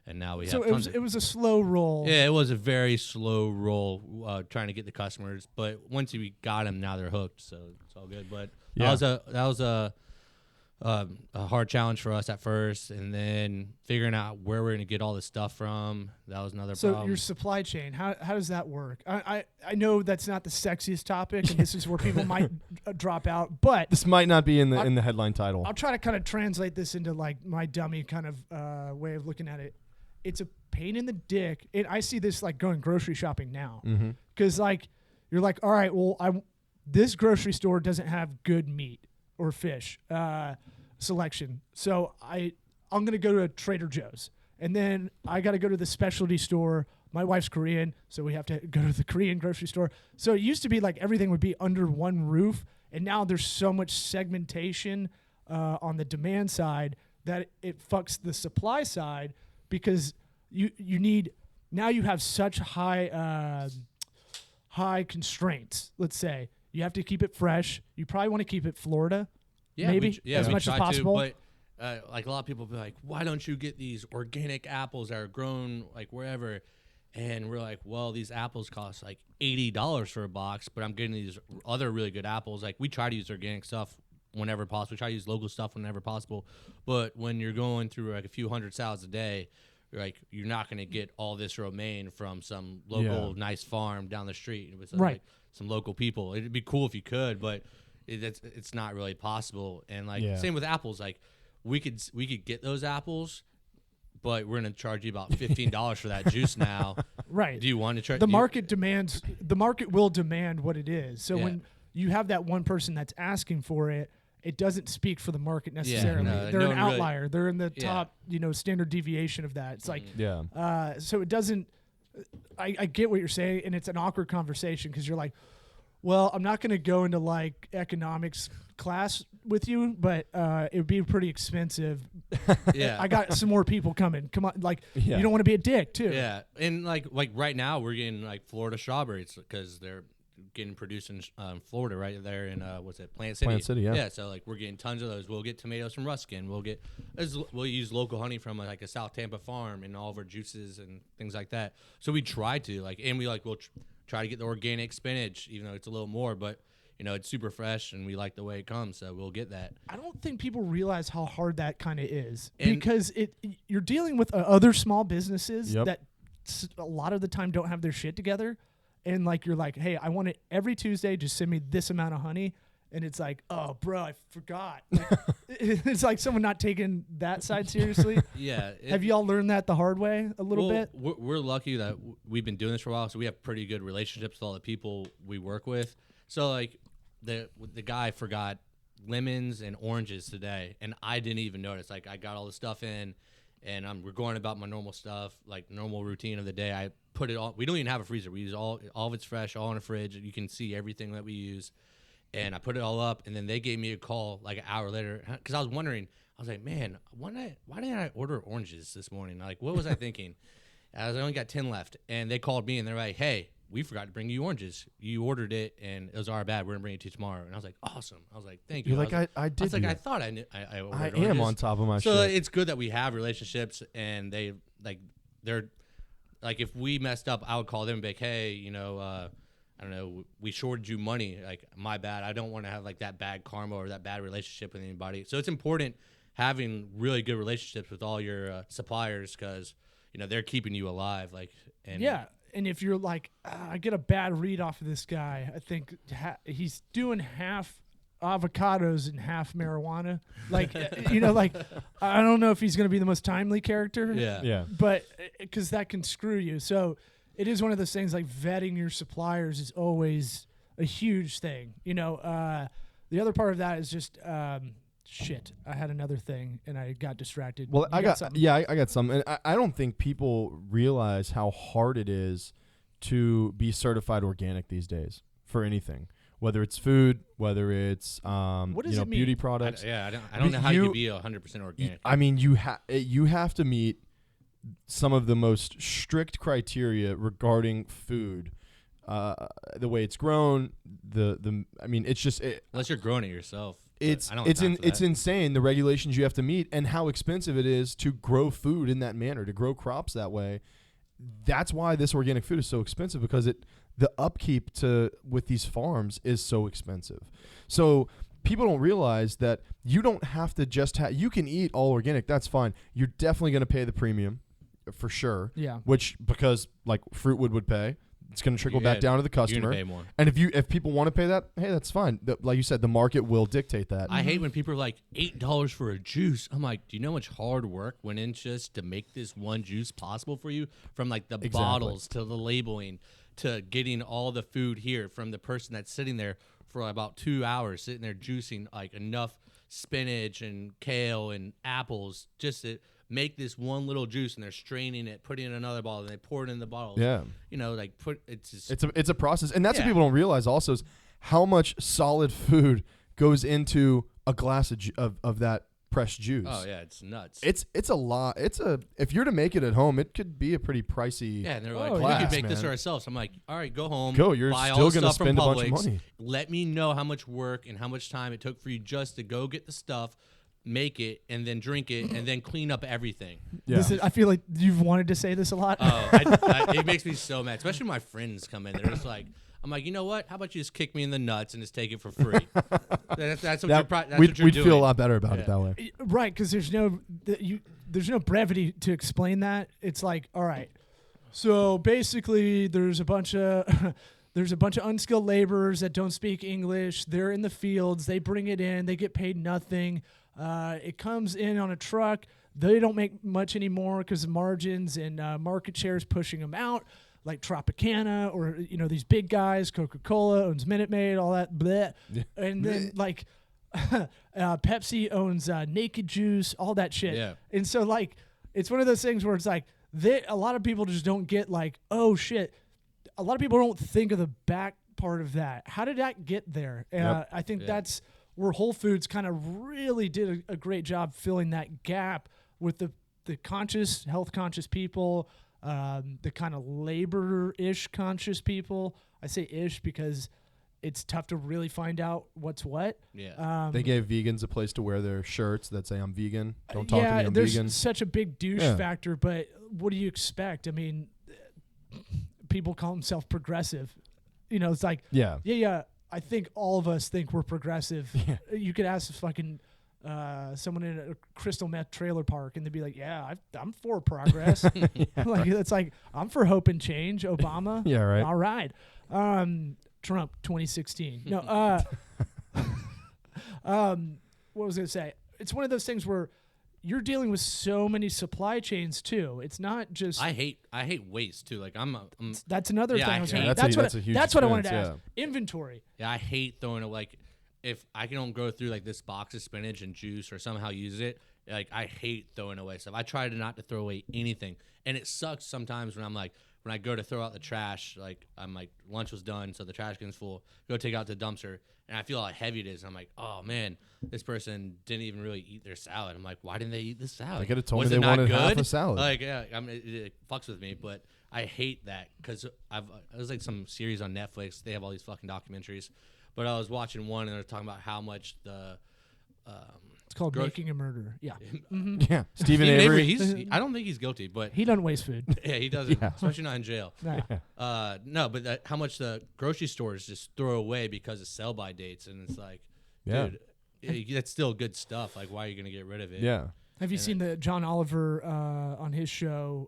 And now we have. So it was a slow roll. Yeah, it was a very slow roll trying to get the customers. But once we got them, now they're hooked. So it's all good. But Yeah. that was a hard challenge for us at first, and then figuring out where we're going to get all this stuff from. That was another So problem. your supply chain, how does that work? I know that's not the sexiest topic, and this is where people might drop out. But This might not be in the headline title. I'll try to kind of translate this into like my dummy kind of way of looking at it. It's a pain in the dick, and I see this like going grocery shopping now, because like you're like, all right, well, this grocery store doesn't have good meat or fish selection, so I'm gonna go to a Trader Joe's, and then I got to go to the specialty store. My wife's Korean, so we have to go to the Korean grocery store. So it used to be like everything would be under one roof, and now there's so much segmentation on the demand side that it fucks the supply side, because you need, now you have such high constraints. Let's say you have to keep it fresh. You probably want to keep it Florida, maybe as we much as try possible. To, but like a lot of people be like, why don't you get these organic apples that are grown like wherever? And we're like, well, these apples cost like $80 for a box, but I'm getting these other really good apples. Like we try to use organic stuff whenever possible. We try to use local stuff whenever possible. But when you're going through like a few hundred salads a day, you're not going to get all this romaine from some local nice farm down the street with Right. like, some local people. It'd be cool if you could, but it's not really possible. And like same with apples, like we could get those apples, but we're going to charge you about $15 for that juice now. Right. Do you want to try? The market will demand what it is. So Yeah. when you have that one person that's asking for it, it doesn't speak for the market necessarily. no, They're no an one really- outlier. They're in the Yeah. top, standard deviation of that. It's like, Yeah. so it doesn't. I get what you're saying, and it's an awkward conversation because you're like, well, I'm not going to go into like economics class with you, but it would be pretty expensive. Yeah. I got some more people coming. Come on, like Yeah. you don't want to be a dick too. Yeah, and like right now we're getting like Florida strawberries because they're getting produced in Florida right there in what's it, Plant City. Plant City, yeah. Yeah, so like we're getting tons of those. We'll get tomatoes from Ruskin. We'll use local honey from like a South Tampa farm and all of our juices and things like that. So we try to we'll try to get the organic spinach, even though it's a little more, but it's super fresh and we like the way it comes, so we'll get that. I don't think people realize how hard that kind of is, And- because you're dealing with other small businesses Yep. that a lot of the time don't have their shit together, and like you're like, hey, I want it every Tuesday. Just send me this amount of honey, and it's like, oh, bro, I forgot. Like, it's like someone not taking that side seriously. Yeah. Have y'all learned that the hard way a little bit? We're lucky that we've been doing this for a while, so we have pretty good relationships with all the people we work with. So like the guy forgot lemons and oranges today, and I didn't even notice. Like I got all the stuff in, and we're going about my normal stuff, like normal routine of the day. I put it all. We don't even have a freezer. We use all of it's fresh, all in a fridge. You can see everything that we use. And I put it all up, and then they gave me a call like an hour later because I was wondering. I was like, man, why didn't I order oranges this morning? Like, what was I thinking? I only got 10 left, and they called me, and they're like, hey, we forgot to bring you oranges. You ordered it, and it was our bad. We're gonna bring it to you tomorrow. And I was like, awesome. I was like, thank you. You're like, I did. I was like, do I that. thought I knew. I ordered I oranges. am on top of my So shit. it's good that we have relationships, and they're like, if we messed up, I would call them and be like, hey, I don't know, we shorted you money. Like, my bad. I don't want to have like that bad karma or that bad relationship with anybody. So it's important having really good relationships with all your suppliers because, they're keeping you alive. Like, and Yeah. And if you're like, I get a bad read off of this guy, I think he's doing half avocados and half marijuana. Like, like, I don't know if he's going to be the most timely character. Yeah. But because that can screw you. So it is one of those things like vetting your suppliers is always a huge thing. The other part of that is just, shit. I had another thing and I got distracted. Well, I got something? I got some. And I don't think people realize how hard it is to be certified organic these days for anything, whether it's food, whether it's What does it mean? beauty products. I don't know how you can be 100% organic. I mean, you have to meet some of the most strict criteria regarding food. The way it's grown, I mean, it's just Unless you're growing it yourself. It's I don't have time for it's that. insane the regulations you have to meet and how expensive it is to grow food in that manner, to grow crops that way. That's why this organic food is so expensive because the upkeep with these farms is so expensive. So people don't realize that you don't have to just you can eat all organic. That's fine. You're definitely going to pay the premium for sure. Yeah. Because like Fruitwood would pay. It's going to trickle back down to the You're customer. gonna pay more. And if people want to pay that, hey, that's fine. Like you said, the market will dictate that. I hate when people are like $8 for a juice. I'm like, do you know how much hard work went in just to make this one juice possible for you? From like the bottles to the labeling to getting all the food here from the person that's sitting there for about 2 hours, sitting there juicing like enough spinach and kale and apples just to make this one little juice, and they're straining it, putting it in another bottle, and they pour it in the bottles. Yeah. It's a process, and that's what people don't realize also is how much solid food goes into a glass of that pressed juice. Oh yeah, it's nuts. It's a lot. If you're to make it at home, it could be a pretty pricey. Yeah, and they're Oh, like, we class, could make this man. ourselves. I'm like, all right, go home. You're buy still all the gonna stuff from spend a bunch of Publix. money. Let me know how much work and how much time it took for you just to go get the stuff, make it, and then drink it, and then clean up everything. Yeah. I feel like you've wanted to say this a lot. Oh, it makes me so mad, especially when my friends come in. They're just like, I'm like, you know what? How about you just kick me in the nuts and just take it for free? That's what we'd you're doing. feel a lot better about it that way. Right, because there's no brevity to explain that. It's like, all right, so basically there's a bunch of unskilled laborers that don't speak English. They're in the fields. They bring it in. They get paid nothing. It comes in on a truck. They don't make much anymore because of margins and market shares pushing them out, like Tropicana or these big guys. Coca-Cola owns Minute Maid, all that. Bleh. Yeah. And then like Pepsi owns Naked Juice, all that shit. Yeah. And so like it's one of those things where it's like a lot of people just don't get like, oh shit. A lot of people don't think of the back part of that. How did that get there? Yep. I think that's where Whole Foods kind of really did a great job filling that gap with the conscious, health conscious people, the kind of labor-ish conscious people. I say ish because it's tough to really find out what's what. Yeah. They gave vegans a place to wear their shirts that say "I'm vegan." Don't talk to me. I'm there's vegan. such a big douche factor, but what do you expect? I mean, people call themselves progressive. It's like, yeah. I think all of us think we're progressive. Yeah. You could ask fucking someone in a crystal meth trailer park, and they'd be like, "Yeah, I'm for progress." Like it's like I'm for hope and change. Obama, Yeah, right. All right. Trump, 2016. No. What was I gonna say? It's one of those things where you're dealing with so many supply chains too. It's not just. I hate waste too. Like I'm That's another Yeah, thing. I I was hate- gonna, That's that's a what huge that's what I wanted to expense, ask. Inventory. Yeah, I hate throwing it. Like, if I don't go through like this box of spinach and juice or somehow use it, like I hate throwing away stuff. I try to not to throw away anything, and it sucks sometimes when I'm like, when I go to throw out the trash, like I'm like lunch was done, so the trash can's full. Go take out the dumpster, and I feel how heavy it is. And I'm like, oh man, this person didn't even really eat their salad. I'm like, why didn't they eat this salad? They could have told Was me it they not wanted half good? a salad. Like, yeah, I mean, it fucks with me, but I hate that because it was like some series on Netflix. They have all these fucking documentaries, but I was watching one and they're talking about how much the It's called Making a Murderer. Yeah. Yeah, Stephen Avery. I don't think he's guilty, but He doesn't waste food. yeah, he doesn't, Yeah. especially not in jail. Nah. No, but how much the grocery stores just throw away because of sell-by dates, and it's like, Yeah. dude, that's still good stuff. Like, why are you gonna get rid of it? Yeah. Have you seen the John Oliver on his show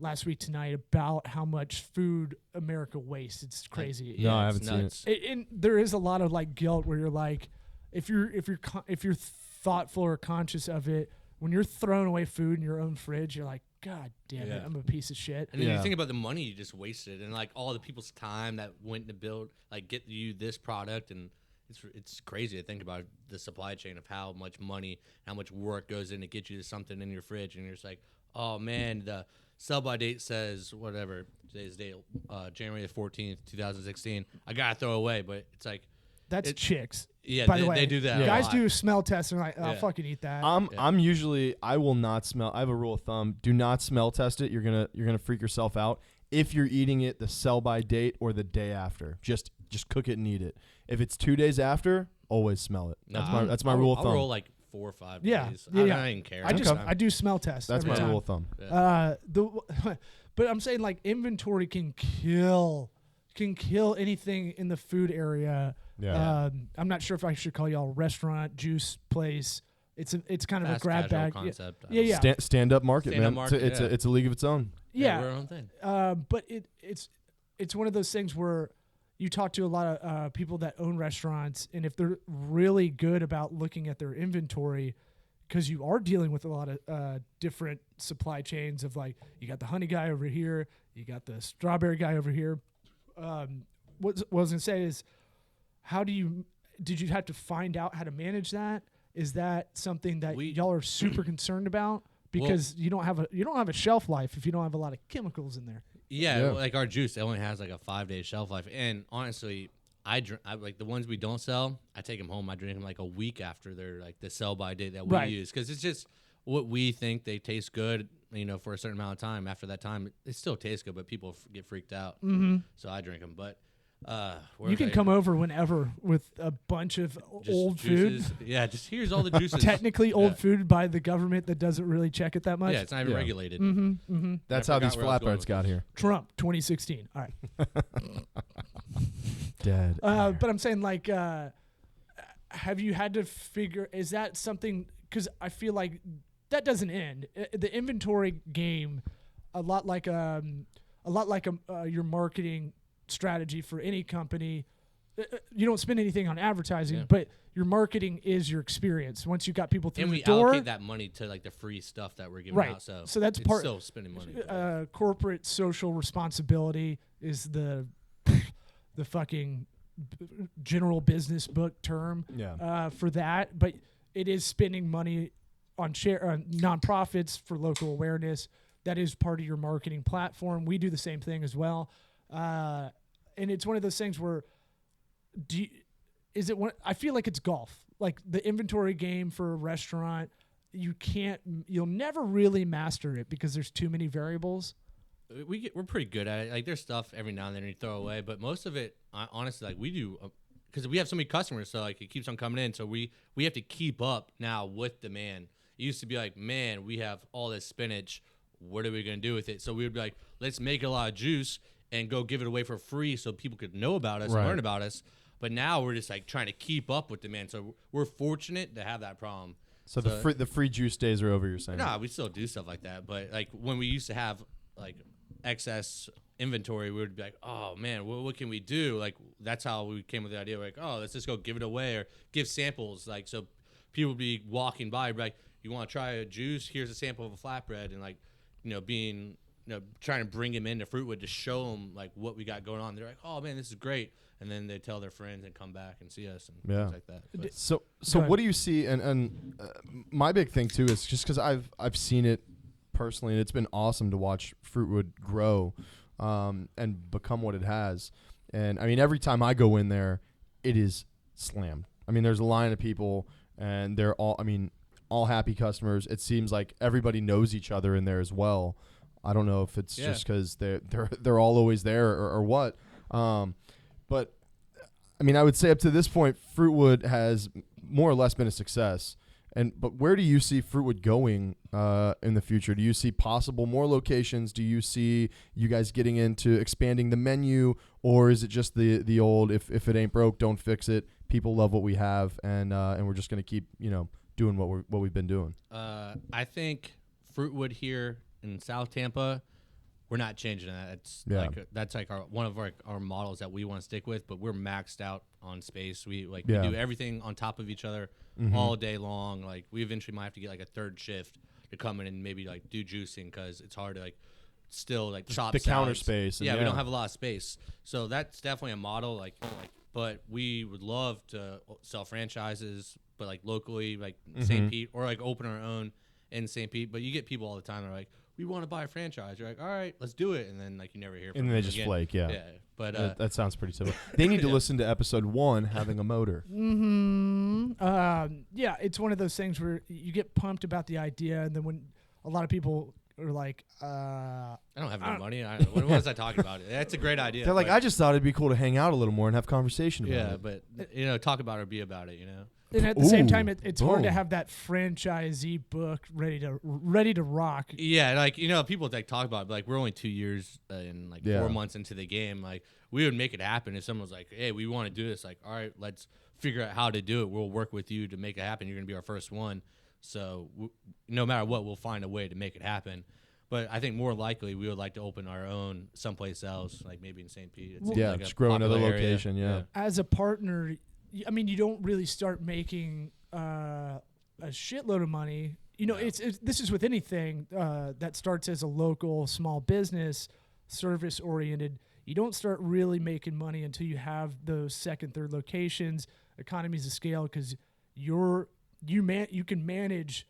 last week tonight about how much food America wastes? It's crazy. No, I it's haven't seen it. nuts. And there is a lot of like guilt where you're like, if you're thoughtful or conscious of it, when you're throwing away food in your own fridge, you're like, God damn it, Yeah. I'm a piece of shit. And then Yeah. you think about the money you just wasted, and like all the people's time that went to build, like get you this product, and it's crazy to think about the supply chain of how much money, how much work goes in to get you to something in your fridge, and you're just like, oh man, the sell-by date says whatever today's date, January the 14th, 2016. I gotta throw away, but it's like, That's chicks. yeah, By the way, they do that. a Guys lot. do smell tests and they're like, I'll Yeah. fucking eat that. I'm usually I will not smell. I have a rule of thumb: do not smell test it. You're gonna freak yourself out if you're eating it the sell by date or the day after. Just cook it and eat it. If it's 2 days after, always smell it. That's my rule of thumb. I'll roll like 4 or 5 Yeah, days. yeah, I yeah. don't even care. I do smell tests. That's every my time. rule of thumb. But I'm saying like inventory can kill anything in the food area. Yeah. I'm not sure if I should call y'all a restaurant, juice place. It's kind of Fast a grab casual bag. concept. I Yeah, don't yeah. know. Stand up market, Stand-up man. market, yeah. It's a league of its own. Yeah. We're our own thing. But it's one of those things where you talk to a lot of people that own restaurants, and if they're really good about looking at their inventory, because you are dealing with a lot of different supply chains of like, you got the honey guy over here, you got the strawberry guy over here. What I was going to say is, did you have to find out how to manage that? Is that something that y'all are super concerned about? Because you don't have a shelf life if you don't have a lot of chemicals in there. Yeah, like our juice, it only has like a 5-day shelf life. And honestly, I like the ones we don't sell, I take them home. I drink them like a week after they're like the sell by date that we use, because it's just what we think they taste good. For a certain amount of time. After that time, it still tastes good, but people get freaked out. Mm-hmm. So I drink them. But you can come over whenever with a bunch of old juices. food. Yeah, just here's all the juices. Technically old food by the government that doesn't really check it that much. Yeah, it's not even regulated. Mm-hmm, mm-hmm. That's I how forgot these where I was going flatbreads with got this. here. Trump 2016. All right. Dead. But I'm saying like, have you had to figure? Is that something? Because I feel like that doesn't end. The inventory game, a lot like your marketing strategy for any company. You don't spend anything on advertising, but your marketing is your experience. Once you got people through And the we door, allocate that money to like the free stuff that we're giving out. So that's it's part. still spending money. Corporate social responsibility is the fucking general business book term for that, but it is spending money on nonprofits for local awareness. That is part of your marketing platform. We do the same thing as well, and it's one of those things where I feel like it's golf, like the inventory game for a restaurant. You'll never really master it because there's too many variables. We're pretty good at it. Like there's stuff every now and then you throw away, but most of it, honestly, like we do, because we have so many customers, so like it keeps on coming in. So we have to keep up now with demand. It used to be like, man, we have all this spinach. What are we gonna do with it? So we would be like, let's make a lot of juice and go give it away for free so people could know about us and learn about us. But now we're just like trying to keep up with demand. So we're fortunate to have that problem. So the free juice days are over, you're saying? Nah, we still do stuff like that. But like when we used to have like excess inventory, we would be like, oh man, what can we do? Like that's how we came with the idea. We're like, oh, let's just go give it away or give samples. Like so people would be walking by, be like, you want to try a juice? Here's a sample of a flatbread, and like, trying to bring them into Fruitwood to show them like what we got going on. They're like, oh man, this is great. And then they tell their friends and come back and see us and things like that. But So what do you see? And my big thing too is just because I've seen it personally, and it's been awesome to watch Fruitwood grow. and become what it has. And I mean, every time I go in there, it is slammed. I mean, there's a line of people, and they're all happy customers. It seems like everybody knows each other in there as well. I don't know if it's just because they're all always there or what. But I mean, I would say up to this point, Fruitwood has more or less been a success. But where do you see Fruitwood going in the future? Do you see possible more locations? Do you see you guys getting into expanding the menu, or is it just the old if it ain't broke, don't fix it? People love what we have, and we're just gonna keep doing what we've been doing. I think Fruitwood here in South Tampa, we're not changing that. That's like one of our models that we want to stick with. But we're maxed out on space. We do everything on top of each other all day long. Like we eventually might have to get like a third shift to come in and maybe like do juicing because it's hard to like still like chop the salads. Counter space. We don't have a lot of space, so that's definitely a model. But we would love to sell franchises, but like locally, like St. Pete, or like open our own in St. Pete. But you get people all the time that are like, we want to buy a franchise. You're like, all right, let's do it. And then like you never hear from them. And then they just again. flake, yeah. Yeah. But that sounds pretty simple. They need to listen to episode 1, having a motor. Yeah, it's one of those things where you get pumped about the idea, and then when a lot of people are like, I don't have any money. What was I talking about? That's a great idea. They're like, I just thought it'd be cool to hang out a little more and have conversation about it. but talk about it or be about it, And at the same time, it's hard to have that franchisee book ready to rock. Yeah, like people like talk about it, but, like we're only 2 years and 4 months into the game. Like we would make it happen if someone was like, "Hey, we want to do this." Like, all right, let's figure out how to do it. We'll work with you to make it happen. You're gonna be our first one, so no matter what, we'll find a way to make it happen. But I think more likely we would like to open our own someplace else, like maybe in St. Pete. Just grow another location. Yeah. As a partner, I mean, you don't really start making a shitload of money. This is with anything that starts as a local small business, service oriented. You don't start really making money until you have those second, third locations, economies of scale, because you can manage,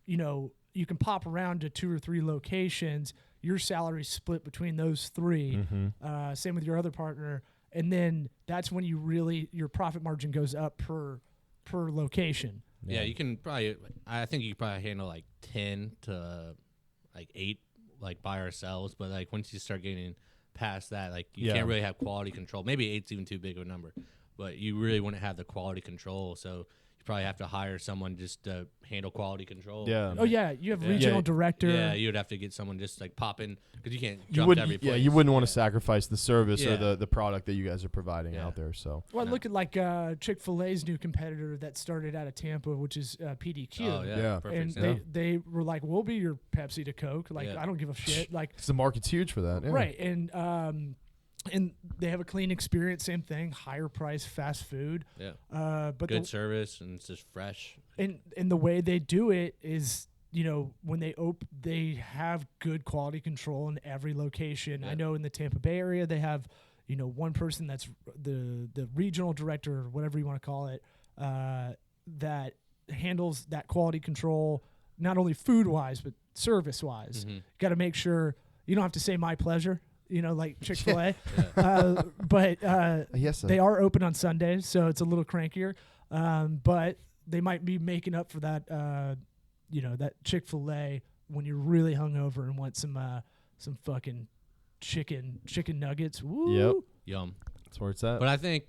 you can pop around to 2 or 3 locations. Your salary's split between those 3. Same with your other partner. And then that's when your profit margin goes up per location. Yeah, you can probably. I think you can probably handle like 10 to like 8 like by ourselves. But like once you start getting past that, like you can't really have quality control. Maybe 8's even too big of a number, but you really wouldn't have the quality control. So probably have to hire someone just to handle quality control. Yeah. Oh yeah, you have regional director. Yeah, you would have to get someone just like pop in because you can't jump to every place. Yeah, you wouldn't want to sacrifice the service or the product that you guys are providing out there. So. Well, look at like Chick-fil-A's new competitor that started out of Tampa, which is PDQ. Oh yeah. Perfect. And they were like, "We'll be your Pepsi to Coke." Like I don't give a shit. Like the market's huge for that. Yeah. Right, and they have a clean experience, same thing, higher price, fast food. Yeah. But good service and it's just fresh. And the way they do it is, when they have good quality control in every location. I know in the Tampa Bay area they have, one person that's the regional director or whatever you want to call it, that handles that quality control, not only food wise but service wise. Got to make sure you don't have to say my pleasure. Like Chick-fil-A. But yes, they are open on Sundays, so it's a little crankier. But they might be making up for that, that Chick-fil-A when you're really hungover and want some fucking chicken nuggets. Woo. Yep. Yum. That's where it's at. But I think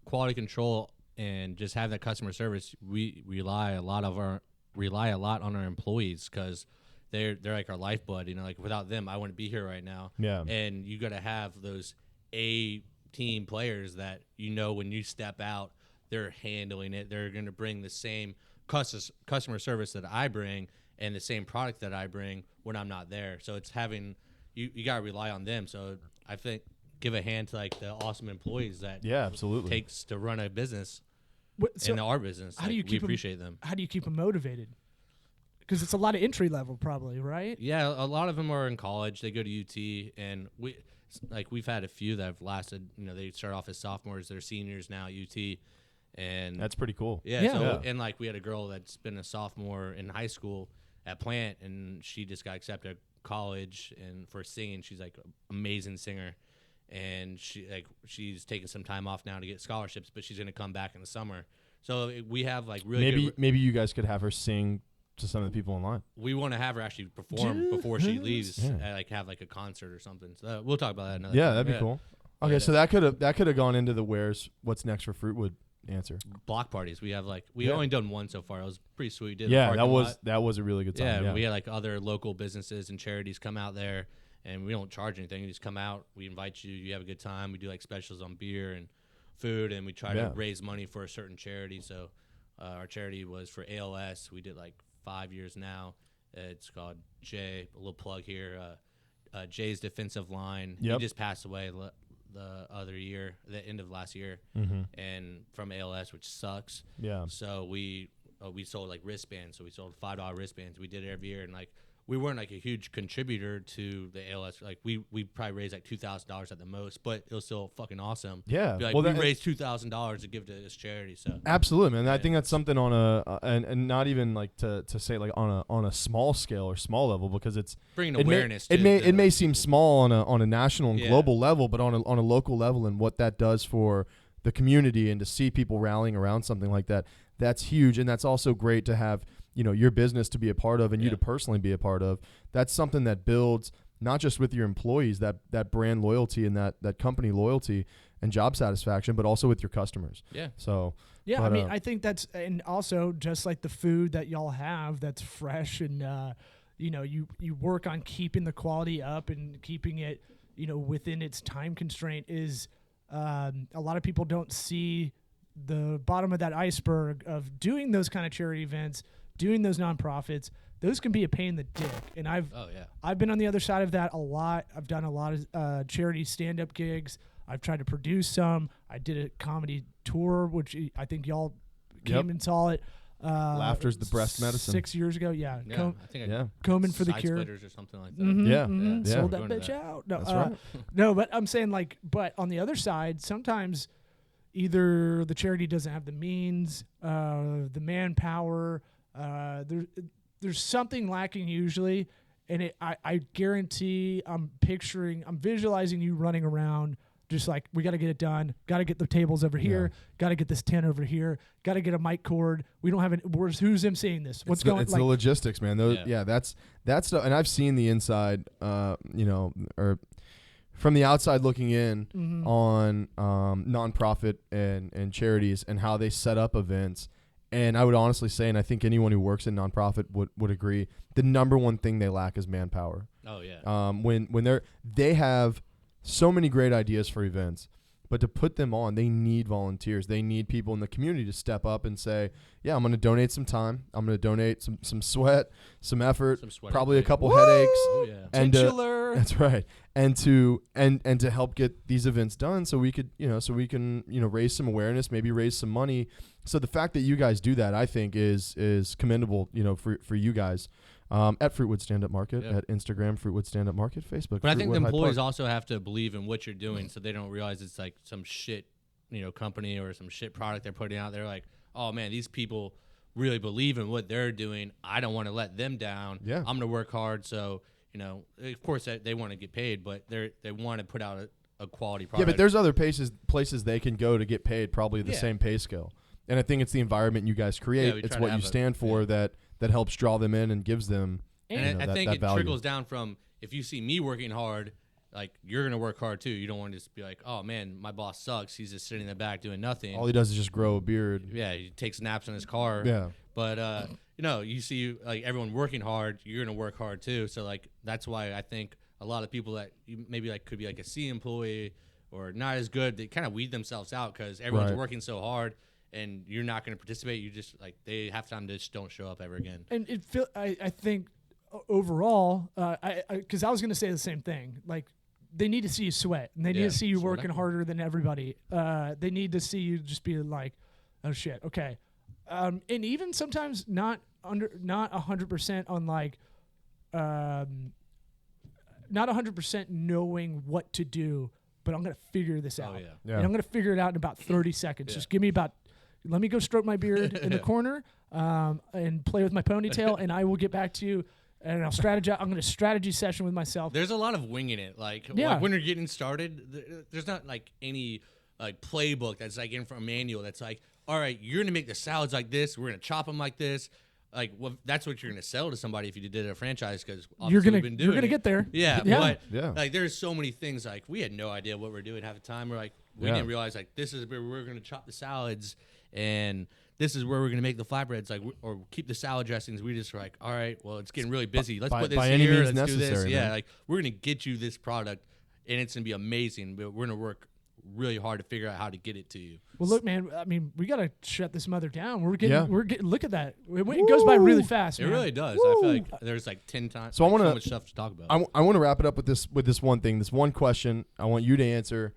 quality control and just have that customer service, we rely a lot on our employees because they're like our lifeblood, like without them, I wouldn't be here right now. Yeah. And you got to have those A-team players that, when you step out, they're handling it. They're going to bring the same customer service that I bring and the same product that I bring when I'm not there. So it's having, you got to rely on them. So I think give a hand to like the awesome employees that absolutely takes to run a business so in our business. How do you we appreciate them. How do you keep them motivated? Because it's a lot of entry level, probably, right? Yeah, a lot of them are in college. They go to UT, and we've had a few that have lasted. They start off as sophomores, they're seniors now at UT, and that's pretty cool. Yeah. And like we had a girl that's been a sophomore in high school at Plant, and she just got accepted college and for singing. She's like an amazing singer, and she's taking some time off now to get scholarships, but she's gonna come back in the summer. So we have like really maybe you guys could have her sing to some of the people online. We want to have her actually perform before she leaves, like have like a concert or something. So we'll talk about that another time. That'd be cool. Okay, so that could have gone into the what's next for Fruitwood answer. Block parties. We have we only done one so far. It was pretty sweet. That was a really good time. Yeah, we had like other local businesses and charities come out there, and we don't charge anything. You just come out, we invite you, you have a good time. We do like specials on beer and food, and we try to raise money for a certain charity. So our charity was for ALS. We did like 5 years now. It's called Jay. A little plug here. Jay's Defensive Line. He just passed away the other year, the end of last year, and from ALS, which sucks. Yeah. So we sold like wristbands. So we sold $5 wristbands. We did it every year, and like we weren't like a huge contributor to the ALS. Like we probably raised like $2,000 at the most, but it was still fucking awesome. Yeah. Like, we raised $2,000 to give to this charity. So absolutely, man. I think that's something on a and not even like to say like on a small scale or small level, because it's bringing awareness. It may seem small on a national and global level, but on a local level, and what that does for the community, and to see people rallying around something like that, that's huge. And that's also great to have, your business to be a part of, and you to personally be a part of. That's something that builds not just with your employees, that brand loyalty and that company loyalty and job satisfaction, but also with your customers. Yeah. So yeah, I mean, I think that's, and also just like the food that y'all have that's fresh, and you work on keeping the quality up and keeping it, within its time constraint is a lot of people don't see the bottom of that iceberg of doing those kind of charity events, doing those nonprofits. Those can be a pain in the dick. And I've been on the other side of that a lot. I've done a lot of charity stand-up gigs. I've tried to produce some. I did a comedy tour, which I think y'all came and saw it. Laughter's the breast medicine. 6 years ago, I think Combing for the Cure. Splitters or something like that. Sold that bitch out. No, that's right. No, but I'm saying but on the other side, sometimes either the charity doesn't have the means, the manpower. There's something lacking usually, and I guarantee I'm visualizing you running around just like, we got to get it done, got to get the tables over here, got to get this tent over here, got to get a mic cord. We don't have it. Who's emceeing this? What's going on? It's the logistics, man. That's stuff. And I've seen the inside, or from the outside looking in on nonprofit and charities and how they set up events. And I would honestly say, and I think anyone who works in nonprofit would agree, the number one thing they lack is manpower. Oh yeah. When they have so many great ideas for events, but to put them on, they need volunteers. They need people in the community to step up and say, yeah, I'm going to donate some time. I'm going to donate some sweat, some effort, probably a couple headaches. Oh, yeah. And titular. That's right. And to help get these events done, so we can raise some awareness, maybe raise some money. So the fact that you guys do that, I think, is commendable, for you guys. At Fruitwood Stand Up Market, at Instagram, Fruitwood Stand Up Market, Facebook. But I think the employees also have to believe in what you're doing, so they don't realize it's like some shit, company or some shit product they're putting out. They're like, oh man, these people really believe in what they're doing. I don't want to let them down. Yeah. I'm gonna work hard. So of course they want to get paid, but they want to put out a quality product. Yeah, but there's other places they can go to get paid probably the same pay scale. And I think it's the environment you guys create. It's what you stand for that helps draw them in and gives them. And I think that it value. trickles down from, if you see me working hard, like, you're going to work hard too. You don't want to just be like, oh man, my boss sucks. He's just sitting in the back doing nothing. All he does is just grow a beard. Yeah, he takes naps in his car. Yeah. But, you see like everyone working hard, you're going to work hard too. So like, that's why I think a lot of people that maybe like could be like a C employee or not as good, they kind of weed themselves out because everyone's working so hard. And you're not going to participate. You just they half time just don't show up ever again. And I think overall, because I was going to say the same thing. Like, they need to see you sweat, and they need to see you working harder than everybody. They need to see you just be like, oh shit, okay. And even sometimes not 100% on like, not 100% knowing what to do, but I'm going to figure this out. And I'm going to figure it out in about 30 seconds. Just give me let me go stroke my beard in the corner and play with my ponytail, and I will get back to you. and I'll strategize. I'm going to strategy session with myself. There's a lot of winging it. Like when you're getting started, there's not like any like playbook that's like in from a manual that's like, all right, you're going to make the salads like this. We're going to chop them like this. Like, well, that's what you're going to sell to somebody if you did a franchise, because you're going to get there. Yeah, Yeah. but like there's so many things, like we had no idea what we're doing half the time. We're like, we didn't realize like this is where we're going to chop the salads, and this is where we're going to make the flatbreads, like or keep the salad dressings. We just were like, all right, well, it's getting really busy. Let's put this by here. any means Let's do this. necessary, Yeah, man. like we're going to get you this product, and it's going to be amazing. But we're going to work really hard to figure out how to get it to you. Well, look, man. I mean, we got to shut this mother down. We're getting. Yeah. We're getting. Look at that. It goes by really fast. It man. really does. Woo. I feel like there's like 10 times. So I so wanna- much stuff to talk about. I want to wrap it up with this one thing, this one question. I want you to answer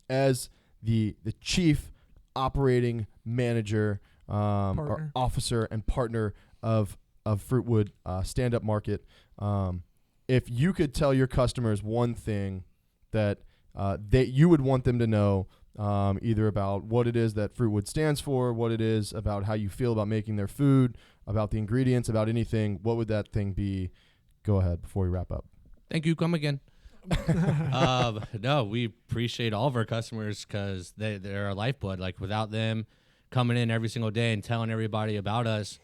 as the chief operating manager, or Partner. officer and partner of Fruitwood Stand Up Market. If you could tell your customers one thing that you would want them to know, either about what it is that Fruitwood stands for, what it is about how you feel about making their food, about the ingredients, about anything, what would that thing be? Go ahead before we wrap up. Thank you. Come again. No, we appreciate all of our customers because they're our lifeblood. Like without them coming in every single day and telling everybody about us,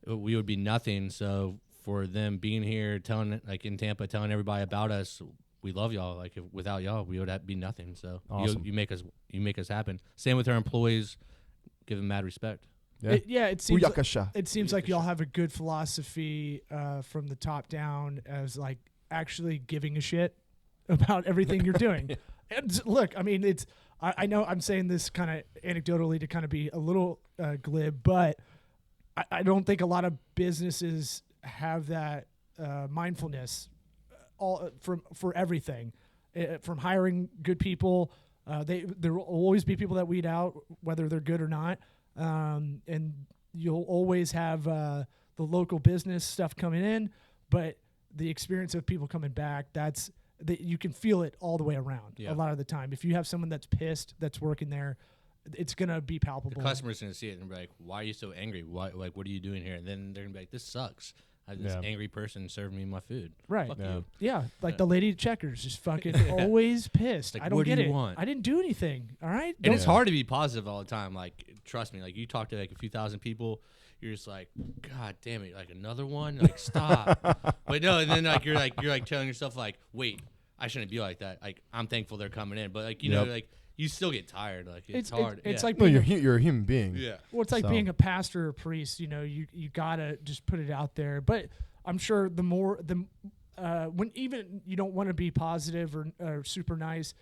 we would be nothing. So for them being here, telling like in Tampa, telling everybody about us, we love y'all. Like without y'all, we would be nothing. So Awesome. you make us happen. Same with our employees. Give them mad respect. It seems. Booyakasha. It seems like y'all have a good philosophy from the top down, as like actually giving a shit about everything you're doing. And look, I mean, it's. I know I'm saying this kind of anecdotally to kind of be a little glib, but I don't think a lot of businesses have that mindfulness all for everything, from hiring good people. There will always be people that weed out, whether they're good or not, and you'll always have the local business stuff coming in, but the experience of people coming back, that you can feel it all the way around. Yeah. A lot of the time, if you have someone that's pissed that's working there, it's gonna be palpable. The customer's gonna see it and be like, "Why are you so angry? Why? Like, what are you doing here?" And then they're gonna be like, "This sucks. I had this angry person serving me my food." Right. Fuck Yeah. you. Yeah, like the lady at Checkers, just fucking always pissed. Like, I don't what do get you it. want? I didn't do anything. All right. And Don't- it's hard to be positive all the time. Like, trust me. Like, you talk to like a few thousand people, you're just like, God damn it! Like another one. Like, stop. But no, and then like you're telling yourself like, wait, I shouldn't be like that. Like, I'm thankful they're coming in. But like you know, like you still get tired. Like it's hard. It's Yeah. like Well, being you're a human being. yeah. well, it's like So- being a pastor or priest. You know, you gotta just put it out there. But I'm sure when even you don't want to be positive or super nice.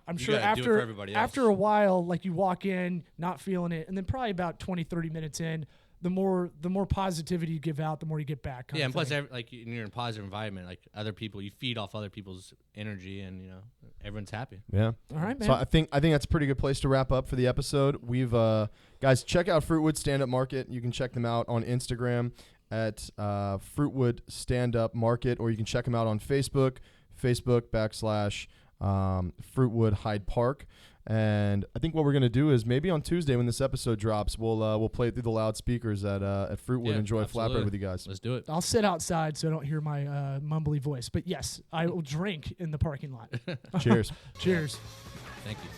I'm You sure gotta do it for everybody else. after a while, like you walk in not feeling it, and then probably about 20-30 minutes in, the more positivity you give out, the more you get back. Yeah, and plus, like you're in a positive environment, like other people, you feed off other people's energy, and you know everyone's happy. Yeah. All right, man. So I think that's a pretty good place to wrap up for the episode. We've guys, check out Fruitwood Stand Up Market. You can check them out on Instagram at Fruitwood Stand Up Market, or you can check them out on Facebook /Fruitwood Hyde Park. And I think what we're gonna do is maybe on Tuesday when this episode drops, we'll play it through the loudspeakers at Fruitwood. Yeah, and enjoy absolutely. a flatbread with you guys. Let's do it. I'll sit outside so I don't hear my mumbly voice. But yes, I will drink in the parking lot. Cheers. Cheers. Thank you.